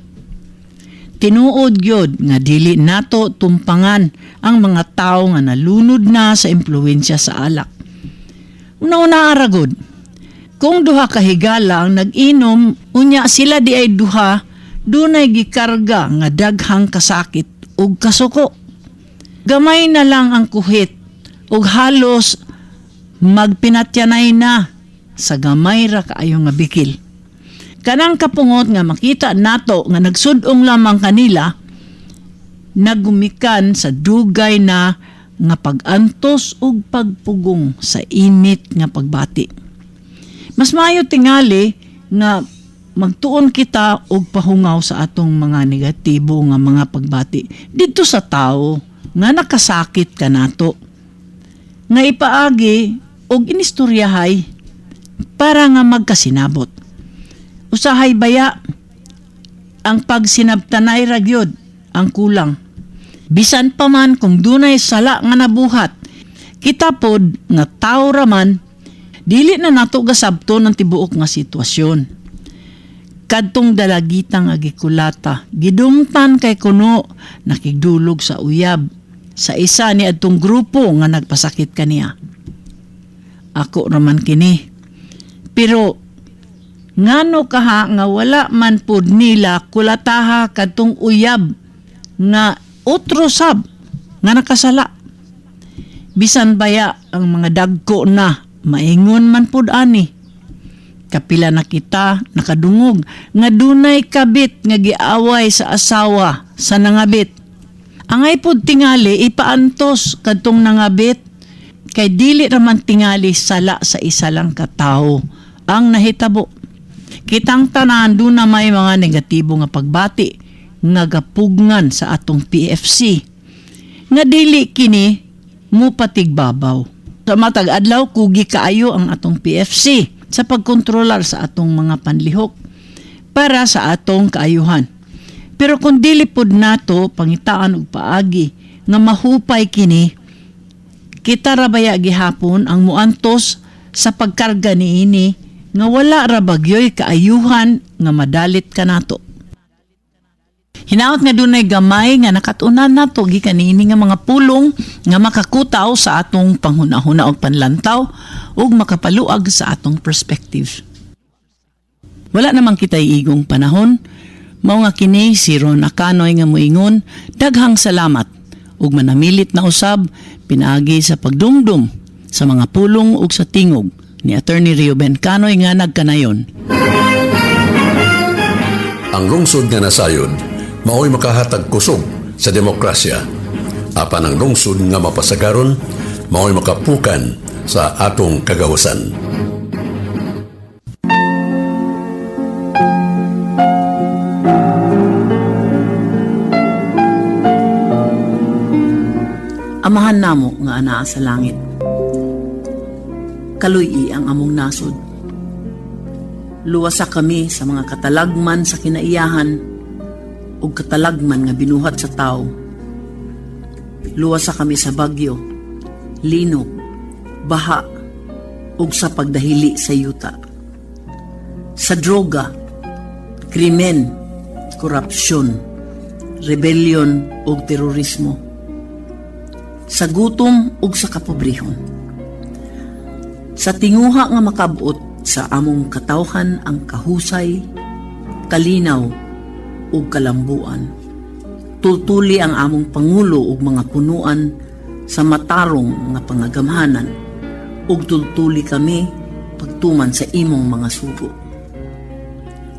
[SPEAKER 9] Tinuod gyud nga dili nato tumpangan ang mga tawo nga nalunod na sa impluwensya sa alak. Una-una aragod, kung duha ka higala ang nag-inom, unya sila di ay duha, dunay gikarga nga daghang kasakit ug kasuko. Gamay na lang ang kuhit ug halos magpinatyanay na sa gamay ra kaayo nga bikil. Kanang kapungot nga makita nato nga nagsudong lamang kanila, nagumikan sa dugay na nga pag-antos ug pagpugong sa init nga pagbati. Mas maayo tingali nga magtuon kita og pahungaw sa atong mga negatibo nga mga pagbati didto sa tao nga nakasakit kanato. Nga ipaagi og inistoryahay para nga magkasinabot. Usahay baya ang pagsinabtanay ra gyud ang kulang. Bisan pa man kung dunay sala nga nabuhat, kita pod nga tao ra man, dili na nato gasabton ang tibuok nga sitwasyon. Kadtong dalagitang agikulata, gidumtan kay kuno nakigdulog sa uyab sa isa ni adtong grupo nga nagpasakit kaniya. Ako raman kini. Pero ngano kaha nga wala man pud nila kulataha kadtong uyab nga otro sab nga nakasala. Bisan baya ang mga dagko na maingon man pud ani. Kapila na kita nakadungog nga dunay kabit nga giaway sa asawa sa nangabit. Angay pod tingali ipaantos kadtong nangabit kay dili raman tingali sala sa isa lang ka tawo ang nahitabo. Kitang tanan do na may mga negatibo nga pagbati nga gapugnan sa atong PFC. Nga dili kini mo patigbabaw. Sa matag adlaw kugi kaayo ang atong PFC sa pagkontrolar sa atong mga panlihok para sa atong kaayuhan. Pero kung dili pod nato pangitaan og paagi nga mahupay kini, kita ra baya gihapon ang muantos sa pagkarga niini nga wala ra bagyoy kaayuhan nga madalit kanato. Hinaot nga dunay gamay nga nakatunan nato gikan niini nga mga pulong nga makakutaw sa atong panghunahuna og panlantaw ug makapaluag sa atong perspective. Wala namang kitay igong panahon, mao nga kini si Ron Akanoy nga moingon, daghang salamat ug manamilit na usab pinaagi sa pagdumdum sa mga pulong ug sa tingog ni Attorney Reuben Canoy nga nagkanayon.
[SPEAKER 10] Ang lungsod nga nasayod mao'y makahatag kusog sa demokrasya. Apan ang lungsod nga mapasagaron mao'y makapukan sa atong kagawasan.
[SPEAKER 9] Amahan namo nga anaa sa langit. Kaluy ang among nasod. Luwasa kami sa mga katalagman sa kinaiyahan ug katalagman nga binuhat sa tao. Luwasa kami sa bagyo, linog, baha, ug sa pagdahili sa yuta. Sa droga, krimen, korupsyon, rebellion ug terorismo. Sa gutom ug sa kapobrehon. Sa tinguha nga makabot sa among katawhan ang kahusay, kalinaw ug kalambuan. Tutuli ang among pangulo ug mga punuan sa matarong nga pangagamhanan ug tutuli kami pagtuman sa imong mga sugo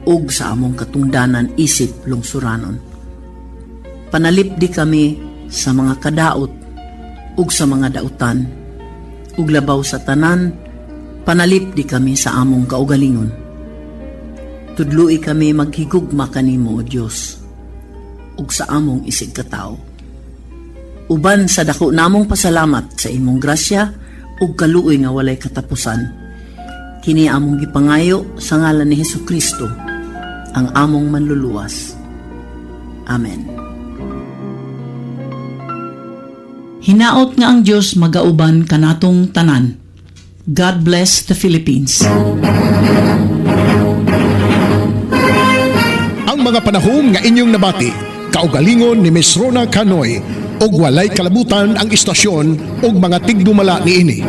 [SPEAKER 9] ug sa among katungdanan isip lungsuranon. Panalipdi kami sa mga kadaot ug sa mga dautan ug labaw sa tanan, panalipdi kami sa among kaugalingon. Tudloi kami maghigugma kanimo, O Dios, ug sa among isig katao. Uban sa dako namong pasalamat sa imong grasya ug kaluoy nga walay katapusan, kini among gipangayo sa ngalan ni Hesukristo, ang among manluluwas. Amen. Hinaot nga ang Dios magauban kanatong tanan. God bless the Philippines.
[SPEAKER 8] Ang mga panahon nga inyong nabati, kaugalingon ni Miss Rona Canoy, og walay kalabutan ang istasyon og mga tigdumala niini.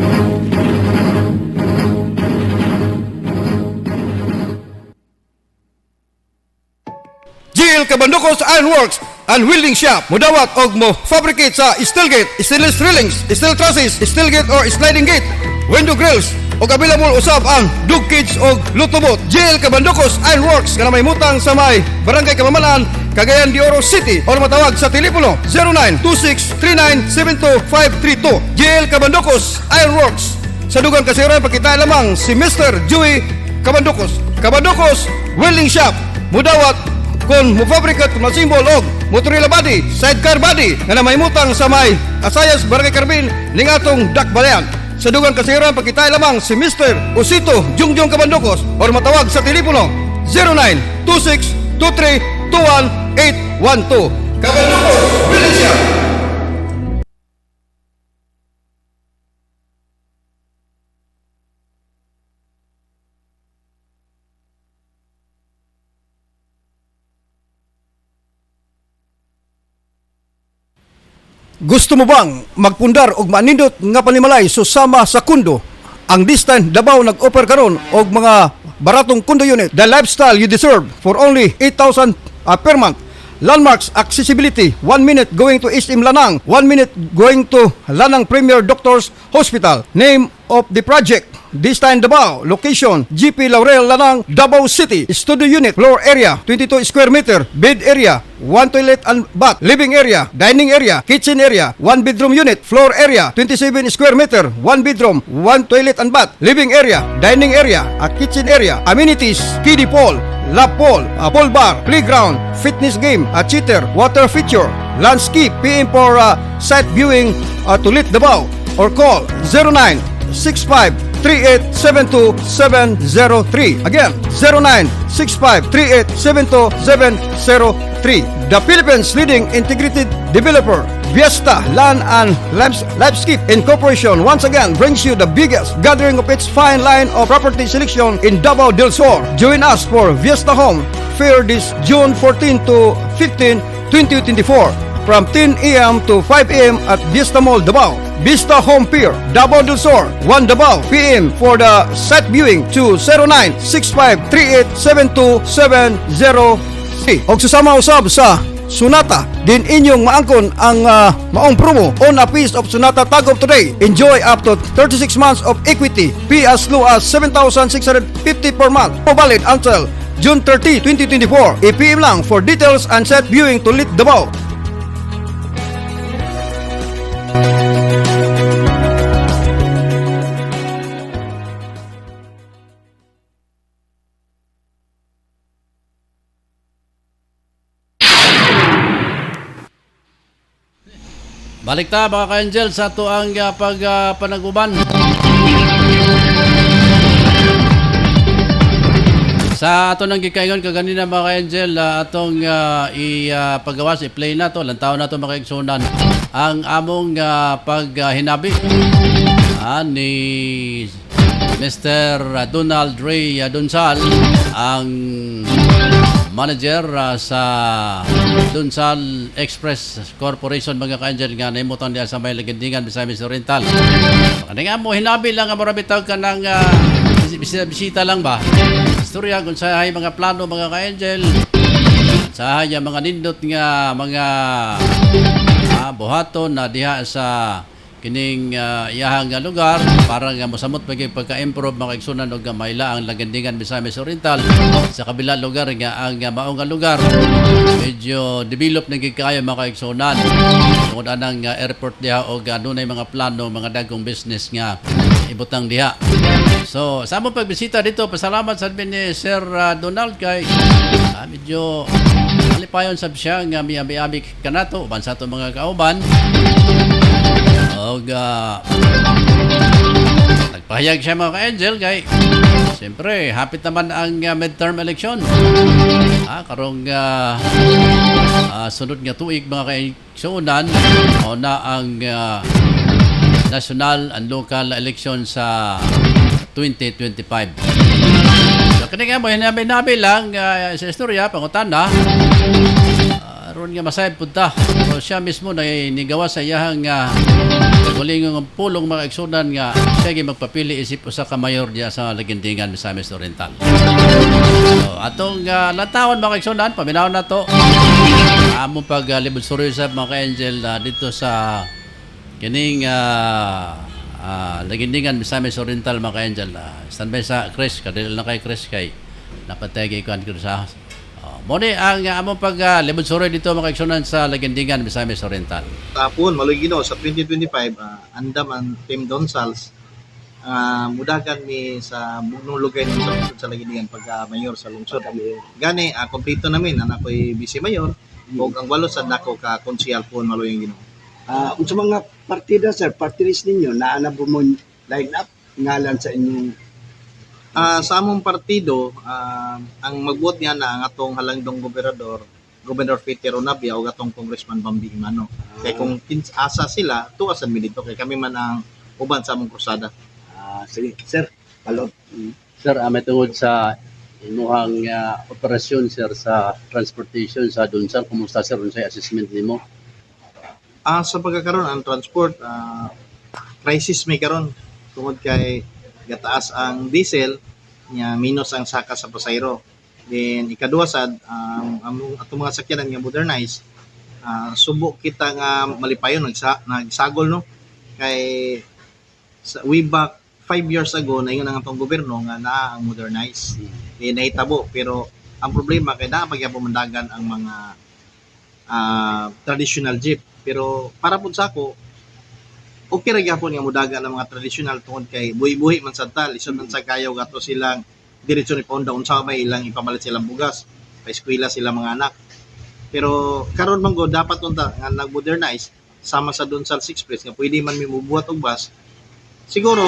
[SPEAKER 2] GL Kabandokos Ironworks and Welding Shop mudawat og mo fabricate sa steel gate, stainless railings, steel trusses, steel gate or sliding gate, window grills og available usab ang dug cage og lutobot. GL Kabandokos Ironworks nga may mutang sa may Barangay Kamamalaan, Cagayan de Oro City or matawag sa telepono 0926397252. GL Kabandokos Ironworks. Sa dugang kasiran pakita lamang si Mr. Joey Kabandokos. Kabandokos Welding Shop mudawat kon mofabrikat ng simbol og motorila body, sidecar body nga namaymutang sa may Asayas, Barangay Carbin ning atong Dakbalayan. Sa dugang kasiran pagkitay lamang si Mr. Osito Jungjong Kabandokos or matawag sa telepono 0926232112. Kabandokos Welding Shop. Gusto mo bang magpundar og manindot nga panimalay susama sa kundo? Ang this time Davao nag-offer karon og mga baratong kundo unit. The lifestyle you deserve for only 8,000 per month. Landmarks accessibility, 1 minute going to SM Lanang, 1 minute going to Lanang Premier Doctors Hospital. Name of the project, This time Davao, location GP Laurel Lanang, Davao City. Studio unit, floor area 22 square meter, bed area 1 toilet and bath, living area, dining area, kitchen area, 1 bedroom unit, floor area 27 square meter, 1 bedroom, 1 toilet and bath, living area, dining area, a kitchen area, amenities, kiddie pool, lap pool, a pool bar, playground, fitness game, a cheater, water feature, landscape. PM for site viewing to Lit Davao or call 0965-3872-703. Again, 0965-3872-703. The Philippines leading integrated developer, Viesta Land and Lifescape Incorporation, once again brings you the biggest gathering of its fine line of property selection in Davao del Sur. Join us for Viesta Home Fair this June 14 to 15, 2024 from 10 a.m. to 5 a.m. at Vista Mall, Davao. Vista Home Pier, Davao del Sur, 1 Davao. PM for the site viewing to 0965-3872-703. Og susama usab sa Sonata, din inyong maangkon ang maong promo on a piece of Sonata Tag of Today. Enjoy up to 36 months of equity. Pay as low as 7,650 per month. Valid until June 30, 2024. I-PM lang for details and set viewing to Lit Davao.
[SPEAKER 1] Balik ta mga ka-angel sa ato ang panaguban. Sa ato nang gikaingon kaganina mga ka-angel, atong ipagawas, i-play na to, lantaw na to mga kaigsunan. Ang among paghinabi ni Mr. Donald Ray Dunsal, ang manager sa Dunsal Express Corporation mga ka-angel nga naimutan diya sa may Lagandingan, Misamis Oriental. Kani nga mo hinabi lang nga marami tawag ka ng bisita lang ba? Istorya kung sa hay mga plano mga ka-angel, sa hay mga nindot nga mga buhaton na diha sa kining iyahang lugar para nga mosamot pagka-improve mga igsunan og mayla ang Lagandingan, Misamis Oriental sa kabila lugar nga ang maong lugar medyo develop na gid kayo mga igsunan tungod anang airport diha og dunay mga plano mga dagkong business nga ibutang diha. So sa among pagbisita dito, pasalamat sa ni Sir Donald kay medyo alipayon sab siya nga miabi-abi kanato uban sa ato mga kauban. Og nagpahayag siya mga ka-angel kay siyempre hapit naman ang midterm election karong sunod nga tuig mga kaigsunan o na ang national and local election sa 2025. So kani nga mo hinabi lang sa istorya pangutan na ron nga masayad punta. So siya mismo na nigawa sa iyahang walingong pulong mga igsunan nga siya magpapili isip usa ka mayor diya sa Lagandingan, Misamis Oriental. So atong lantawan mga igsunan, paminaw na to among paglibot-suryo sa mga ka-angel dito sa kining Lagandingan, Misamis Oriental mga ka-angel. Standby sa Chris, kadil na kay Chris kay napatay ko sa muna ang among paglibot-suryo dito mga igsunan sa Lagandingan, Misamis Oriental.
[SPEAKER 7] Tapon, maloy Ginoo sa 2025, andam ang Team Donsals, mudagan mi sa bugnong lugay sa lungsod sa Lagandingan pagka mayor sa lungsod. Gani, kompleto namin, anak ko'y vice mayor, o ang walo sa dako ka konsihal po maloy Ginoo.
[SPEAKER 6] Sa mga partida, sir, party list ninyo, naana po mo line up, ngalan sa inyong
[SPEAKER 7] sa among partido, ang magbuot niya na ang atong halangdong Gobernador Peter Onabia o atong Congressman Bambi Imano. Kaya kung asa sila, tuwasan mi dito. Kaya kami man ang uban sa among krusada.
[SPEAKER 6] Sige, sir, palot.
[SPEAKER 1] Sir, may tungod sa imuhang operasyon sir sa transportation sa Dunsal, kumusta sir sa assessment nimo?
[SPEAKER 7] Sa pagkakaroon ang transport, crisis may karon tungod kay gataas ang diesel nya minus ang saka sa pasayro. Then ikaduha sad atong mga sakyanan nga modernize, subo kita nga malipayon nagsagol no kay sa way back 5 years ago na yun ang atong gobyerno nga naa ang modernize. Nahitabo pero ang problema kay naa pagya pumandagan ang mga traditional jeep. Pero para pud sa ako okay ra gyapon nga mudagan ang mga traditional tungod kay buhi-buhi man sad ta lisod man sa kayo gato silang diretso ni paunda unsa may ilang ipabalit silang bugas pa eskwela sila mga anak. Pero karon man go dapat unta nga nag-modernize sama sa Donsal Express nga pwede man mi mubuhat og bus. Siguro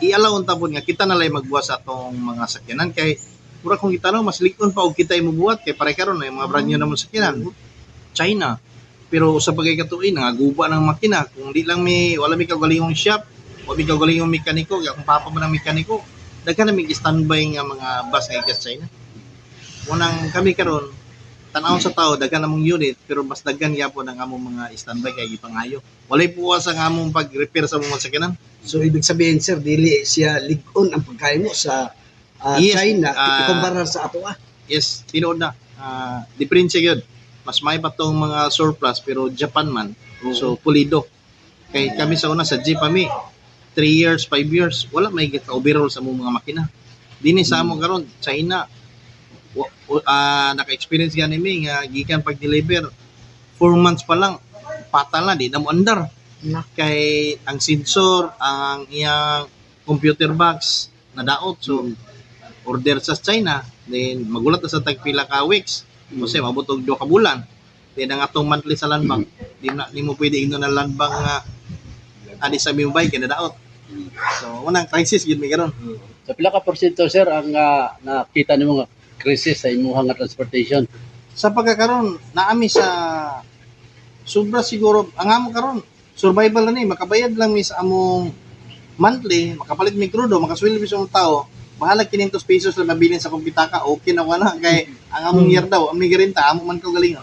[SPEAKER 7] i-allow unta pod nga kita na lay magbuhat sa atong mga sakyanan kay mura kung itanong mas likon pa og kita imubuhat kay pare karon ay mga brand new na sakyanan China. Pero sa pagkakatuin nangaguba ng makina kung di lang wala mi kagalingong shop, wala mi kagalingong mekaniko, kung papa man ang mekaniko, daghan na mig standby nga mga bus nga sa China. Unang kami karon tan-aw sa tao daghan namong unit pero mas daghan gyapon ang among mga standby kay gipangayo. Walay puwas ang among pag-repair sa mga sakyanan.
[SPEAKER 6] So ibig sabihin sir, dili siya ligon ang pagkain mo sa
[SPEAKER 7] Yes,
[SPEAKER 6] China ikumpara sa ato
[SPEAKER 7] Yes, tinuod na. Diferensya gyud. Mas may pa tong mga surplus pero Japan man. So pulido. Kay kami sa una sa Jeep kami 3 years, 5 years wala may overall sa among mga makina. Dinhi sa among karon China naka-experience gani mi nga gikan pag-deliver 4 months pa lang patal na di na mo andar. Kay ang sensor, ang iyang computer box nadaot so order sa China then magulat na sa tagpila ka weeks kasi mabutog 2 ka bulan then ang atong monthly sa land bank di mo pwede igno na land bank nga adi sa Mumbai kay nadaot so unang crisis gid mi karon.
[SPEAKER 1] Sa pila ka porsyento sir ang nakita nimo nga krisis sa imuhang nga transportation?
[SPEAKER 7] Sa pagkakaroon naami sa sobra siguro ang amo karon survival na ni makabayad lang mi sa among monthly makapalit mi krudo makasweldo mi sa mga tao bahala 500 pesos lang mabilin sa kumpitaka okay na wala kay ang among year daw ang migarinta amo man ko galing.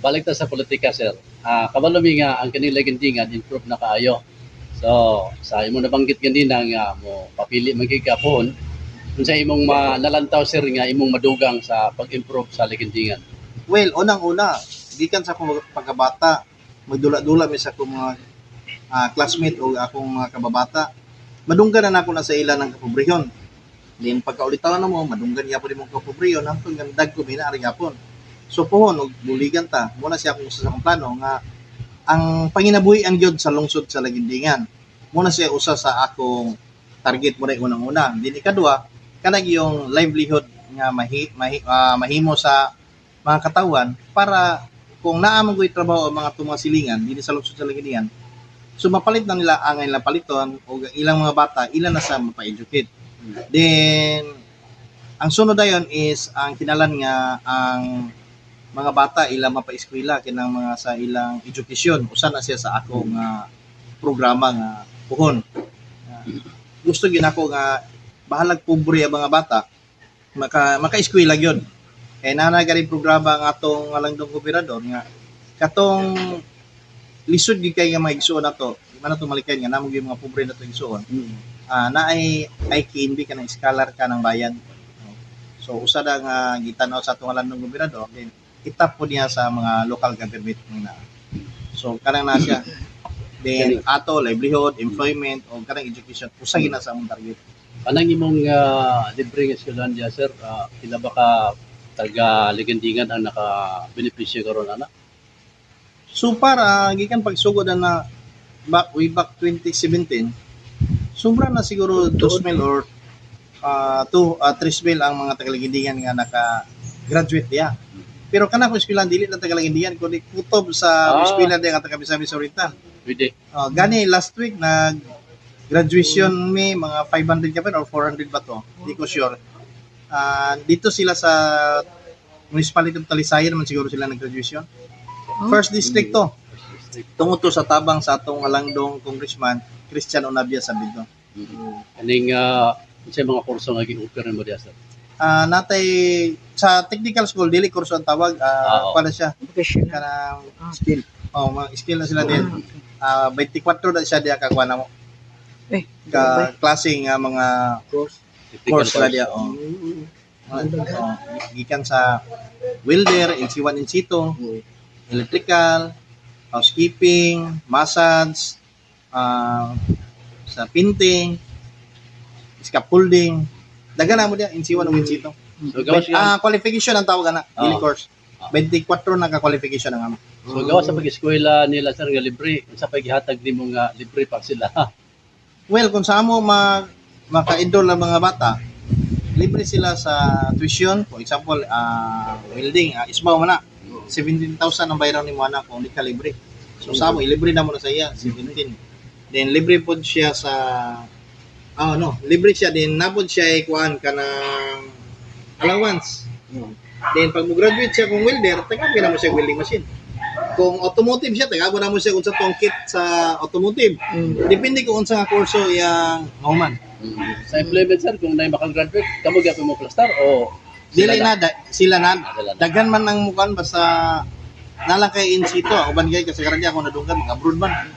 [SPEAKER 1] Balik ta sa politika sir. Kabalo mi nga ang kanilang gintingan improve na kaayo. So sa imo nabanggit ganina nga mo papili magigapon unsa imong nalantaw sir nga imong madugang sa pag-improve sa ligintingan?
[SPEAKER 7] Well, unang-una, gikan sa akong pagkabata, magdula-dula mi sa akong mga classmate o akong mga kababata. Madunggan na ako na sa ila ng kapobrehon. Then pagkaulitawan na mo, madunggan gyapon imong kapobrehon hangtod nga dag ko minaari gyapon. So pohon og buligan ta, muna siya akong usa sa akong plano nga ang panginabuhian gyud sa lungsod sa Lagindingan. Muna siya usa sa akong target mo rin unang-una. Then ikadua, kanang yung livelihood nga mahimo sa mga katawan para kung naamang ko'y trabaho ang mga tumasilingan dito sa lungsod sa Lagindingan, so mapalit na nila ang ilang paliton o ilang mga bata, ilan na sa mapa-educate. Then, ang sunod dayon is ang kinalan nga ang mga bata ilang mapa-eskwela kinang mga sa ilang edukasyon. Usa na siya sa akong programa nga puhon. Gusto gyud ako nga bahalag pobre ang mga bata maka-eskwela gyud. Kay nanagari programa nga atong langdong gobernador nga katong lisod gyud kay nga mga igsuon nato man nato malikay nga namo gyud mga pobre nato igsuon na ay IKNB ka ng scholar ka ng bayan. So usa da nga gitanaw sa atong landong gobernador then itap po niya sa mga local government na so kanang na siya then ato livelihood employment o kanang education usa gina sa among target.
[SPEAKER 1] Kanang imong libre nga eskwelahan diya sir, pila ba ka taga Lagindingan ang naka-benepisyo karon ana?
[SPEAKER 7] So para gikan pagsugod na way back 2017 sobra na siguro 2,000 or 3,000 ang mga taga-Lagindingan nga naka-graduate diya. Pero kana ko eskwelahan dili na taga-Lagindingan kundi kutob sa eskwelahan diya nga taga-Misamis Oriental.
[SPEAKER 1] Pwede.
[SPEAKER 7] Gani last week graduation may mga 500 ka pa or 400 ba to? Hindi ko sure. Dito sila sa municipality of Talisaya naman siguro sila nag-graduation. First district to. Tungod to sa tabang sa atong alangdong congressman Christian Onabia sa Bidon.
[SPEAKER 1] Kaning sa mga kurso nga gi-offer mo diya sir?
[SPEAKER 7] Natay sa technical school dili kurso ang tawag para siya kanang skill. Mga skill na sila din. 24 na siya diya kagwa na mo. Klase nga mga course na diya. Gikan sa welder, NC1, NC2, electrical, housekeeping, massage, sa painting, scaffolding, daghan na mo diya, NC1 o NC2.
[SPEAKER 1] So gawas siya.
[SPEAKER 7] Qualification ang tawag na,
[SPEAKER 1] Oh.
[SPEAKER 7] course. 24 na ka-qualification ang amo.
[SPEAKER 1] So gawas sa pag-eskwela nila sir nga libre, sa paghihatag nimo nga libre pa sila.
[SPEAKER 7] Well, kung sa amo maka-enroll ang mga bata, libre sila sa tuition. For example, welding, isbaw mo na. 17,000 ang bayaran ni mo anak kung hindi ka libre. So sa amo, ilibre na mo na sa iya, 17. Then libre po siya sa libre siya din napod siya ikuan ka ng allowance. Then pag mo-graduate siya kung welder, tagapin na mo siya welding machine. Kung automotive siya, tagapin na mo siya kung sa tong kit sa automotive. Depende kung unsa nga kurso yang mahuman.
[SPEAKER 1] Sa employment sir, kung naay makagraduate, kamo gyapon mo plaster o
[SPEAKER 7] Dili na sila na
[SPEAKER 1] sila na.
[SPEAKER 7] daghan man ang mukan basta nalang kay NC2 uban gay kasi karon ako nadunggan mga abroad man.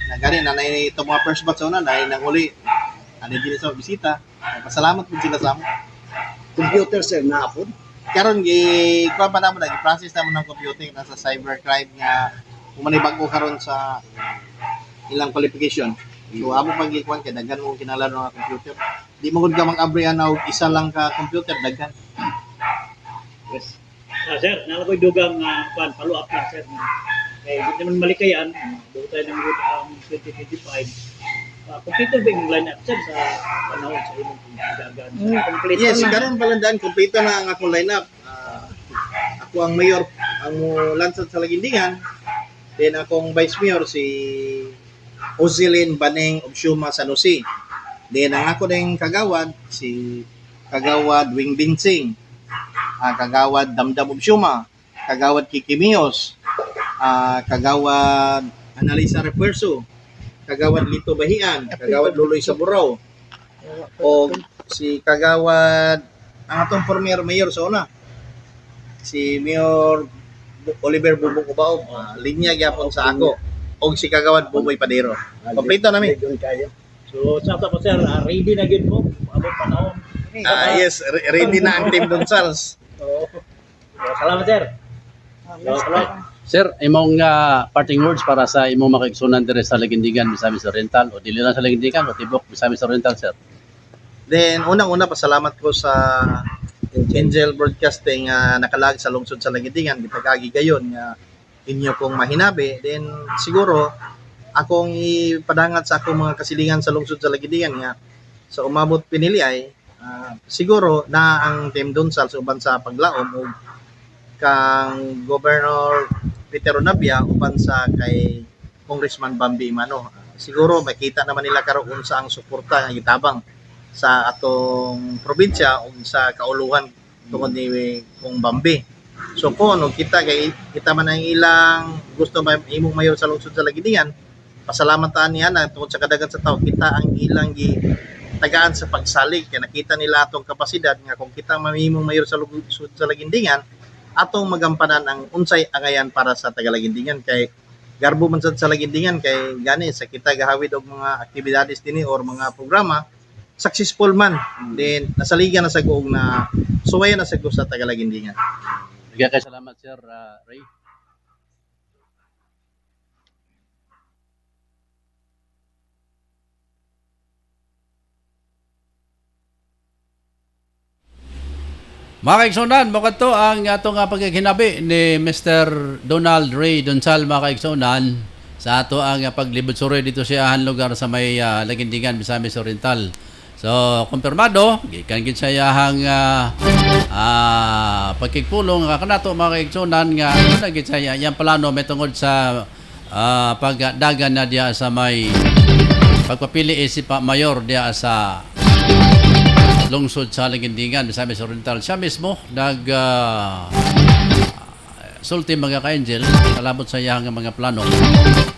[SPEAKER 7] Nagani na ito mga first batch una dahil nang uli ani dili sa bisita. Pasalamat pud sila sa amo.
[SPEAKER 6] Computer sir na apod.
[SPEAKER 7] Karon gi kuan pa namo process namo ng computing nasa cybercrime nga umani bago karon sa ilang qualification. So amo pag ikuan kay daghan mo kinahanglan nga computer. Di mo gud ka mag-abrihan og isa lang ka computer daghan.
[SPEAKER 1] Yes.
[SPEAKER 11] Sir, nalakoy dugang follow up lang sir. Kaya hindi naman malikayan, doon tayo ng good ang 2025. Kompleto ba yung line up sir sa panahon sa inyong pagdagan? Complete
[SPEAKER 7] Yes,
[SPEAKER 11] na.
[SPEAKER 7] karon palandaan kompleto na ang akong lineup. Ako ang mayor, ang lansad sa Lagindingan. Then akong vice mayor si Ozilin Baneng Obshuma Sanusi. Then ang ako ding kagawad si Kagawad Wing Binsing. Kagawad Damdam Obshuma, Kagawad Kikimios, Kagawad Analisa Refuerzo, Kagawad Lito Bahian, Kagawad Luloy Saburaw, o si Kagawad ang atong former mayor sa una, si Mayor Oliver Bubong Ubaog, linya gyapon sa ako, o si Kagawad Buboy Padero. Kompleto namin.
[SPEAKER 11] So, sa po sir, ready na gid mo abot panahon.
[SPEAKER 7] Yes, ready na ang Team Gonzales.
[SPEAKER 11] So, salamat sir. Salamat.
[SPEAKER 1] Sir, imong parting words para sa imong makaigsunan dire sa Lagindingan, Misamis Oriental o dili lang sa Lagindingan o tibok Misamis Oriental sir.
[SPEAKER 7] Then, unang-una, pasalamat ko sa Angel Broadcasting nakalag sa lungsod sa Lagindingan. Gitagagi gayon nga inyo kong mahinabi. Then, siguro, akong ipadangat sa akong mga kasilingan sa lungsod sa Lagindingan nga sa umabot pinili ay siguro na ang Team Donsal sa uban sa paglaom o kang Governor Peter Onabia uban sa kay Congressman Bambi Imano. Siguro makita naman nila karon sa ang suporta nga gitabang sa atong probinsya o sa kauluhan tungod ni kung Bambi. So kung kita kay kita man ang ilang gusto imong mayor sa lungsod sa Lagindingan, pasalamatan niya na tungod sa kadagat sa tao kita ang ilang tagaan sa pagsalig kay nakita nila atong kapasidad nga kung kita mamimong mayor sa lungsod sa Lagindingan atong magampanan ang unsay angayan para sa taga-Lagindingan kay garbo man sad sa Lagindingan kay gani sa kita gahawid og mga aktibidades dinhi or mga programa successful man then nasaligan na sa guog na suwayan na sa gusto sa taga-Lagindingan.
[SPEAKER 1] Kaya kay salamat sir Ray. Mga kaigsunan, to ang atong pagkikinabi ni Mr. Donald Ray Donsal, mga kaigsunan, sa ato ang paglibot suri dito sa ahan lugar sa may Lagindingan, Misamis Oriental. So, kumpirmado, gikan gid sa iyahang pagkikpulong kanato mga kaigsunan nga na gid sa iyang plano may tungod sa pagdagan na diya sa may pagpapili si Mayor diya sa lungsod sa Lagindingan, Misamis Oriental. Siya mismo sulti mga ka-angel kalabot sa iyang mga plano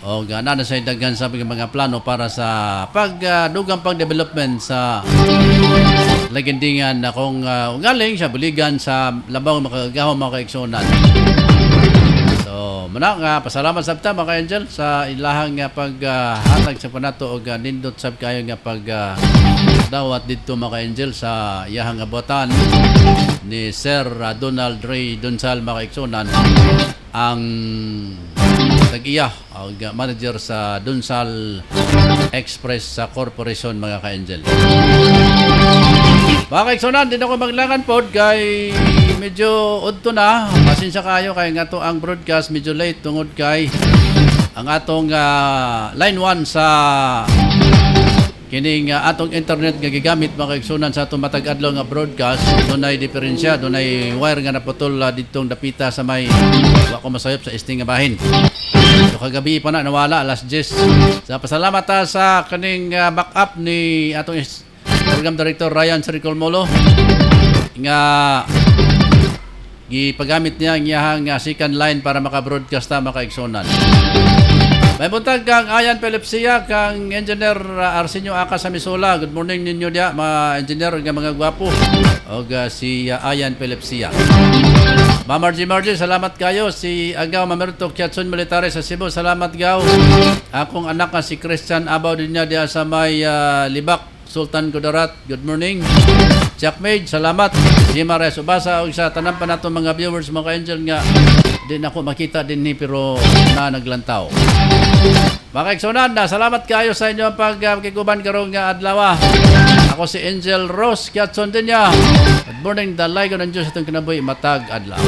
[SPEAKER 1] o na sa daghan sa mga plano para sa pagdugang pag-development sa Lagindingan na kung galing siya buligan sa labaw makagahom mga kaigsunan. So muna pasalamat sabta mga ka-angel sa ilahang paghatag sa panato o nindot sab kayo nga dawat dito mga angel sa iyahang abutan ni Sir Donald Ray Donsal mga kaigsunan ang tag-iya og manager sa Dunsal Express sa corporation mga ka-angel. Mga kaigsunan, din ako maglangan pod kay medyo udto na. Pasensya kayo kay nga to ang broadcast medyo late tungod kay ang atong line 1 sa kining atong internet nga gigamit mga kaigsunan sa atong matag adlaw nga broadcast. Dunay diferensya, dunay wire nga naputol ditong dapita sa may wa ko masayop sa isting nga bahin. So kagabi pa na nawala alas 10. Sa pasalamat sa kaning backup ni atong Program Director Ryan Siricol Molo nga gipagamit niya ang iyahang second line para maka-broadcast ta makaigsunan. May buntag kang Ayan Pelepsia kang Engineer Arsenio Aka sa Misula. Good morning ninyo dia mga engineer nga mga gwapo. Og si Ayan Pelepsia. Margie, salamat kayo. Si Agaw Mamerto Kiatson Military sa Cebu. Salamat gaw. Akong anak nga si Christian Abaw din niya dia sa may Libak. Sultan Kudarat, good morning. Jack Maid, salamat. Jima Reyes Ubasa, o sa tanang pa nato mga viewers, mga angel nga, din ako makita din ni pero na naglantaw. Mga kaigsunan, salamat kayo sa inyo pagkikuban karong nga adlaw. Ako si Angel Rose, Kiatson din niya. Good morning, dalay ko ng Diyos itong kinabuhi, matag adlaw.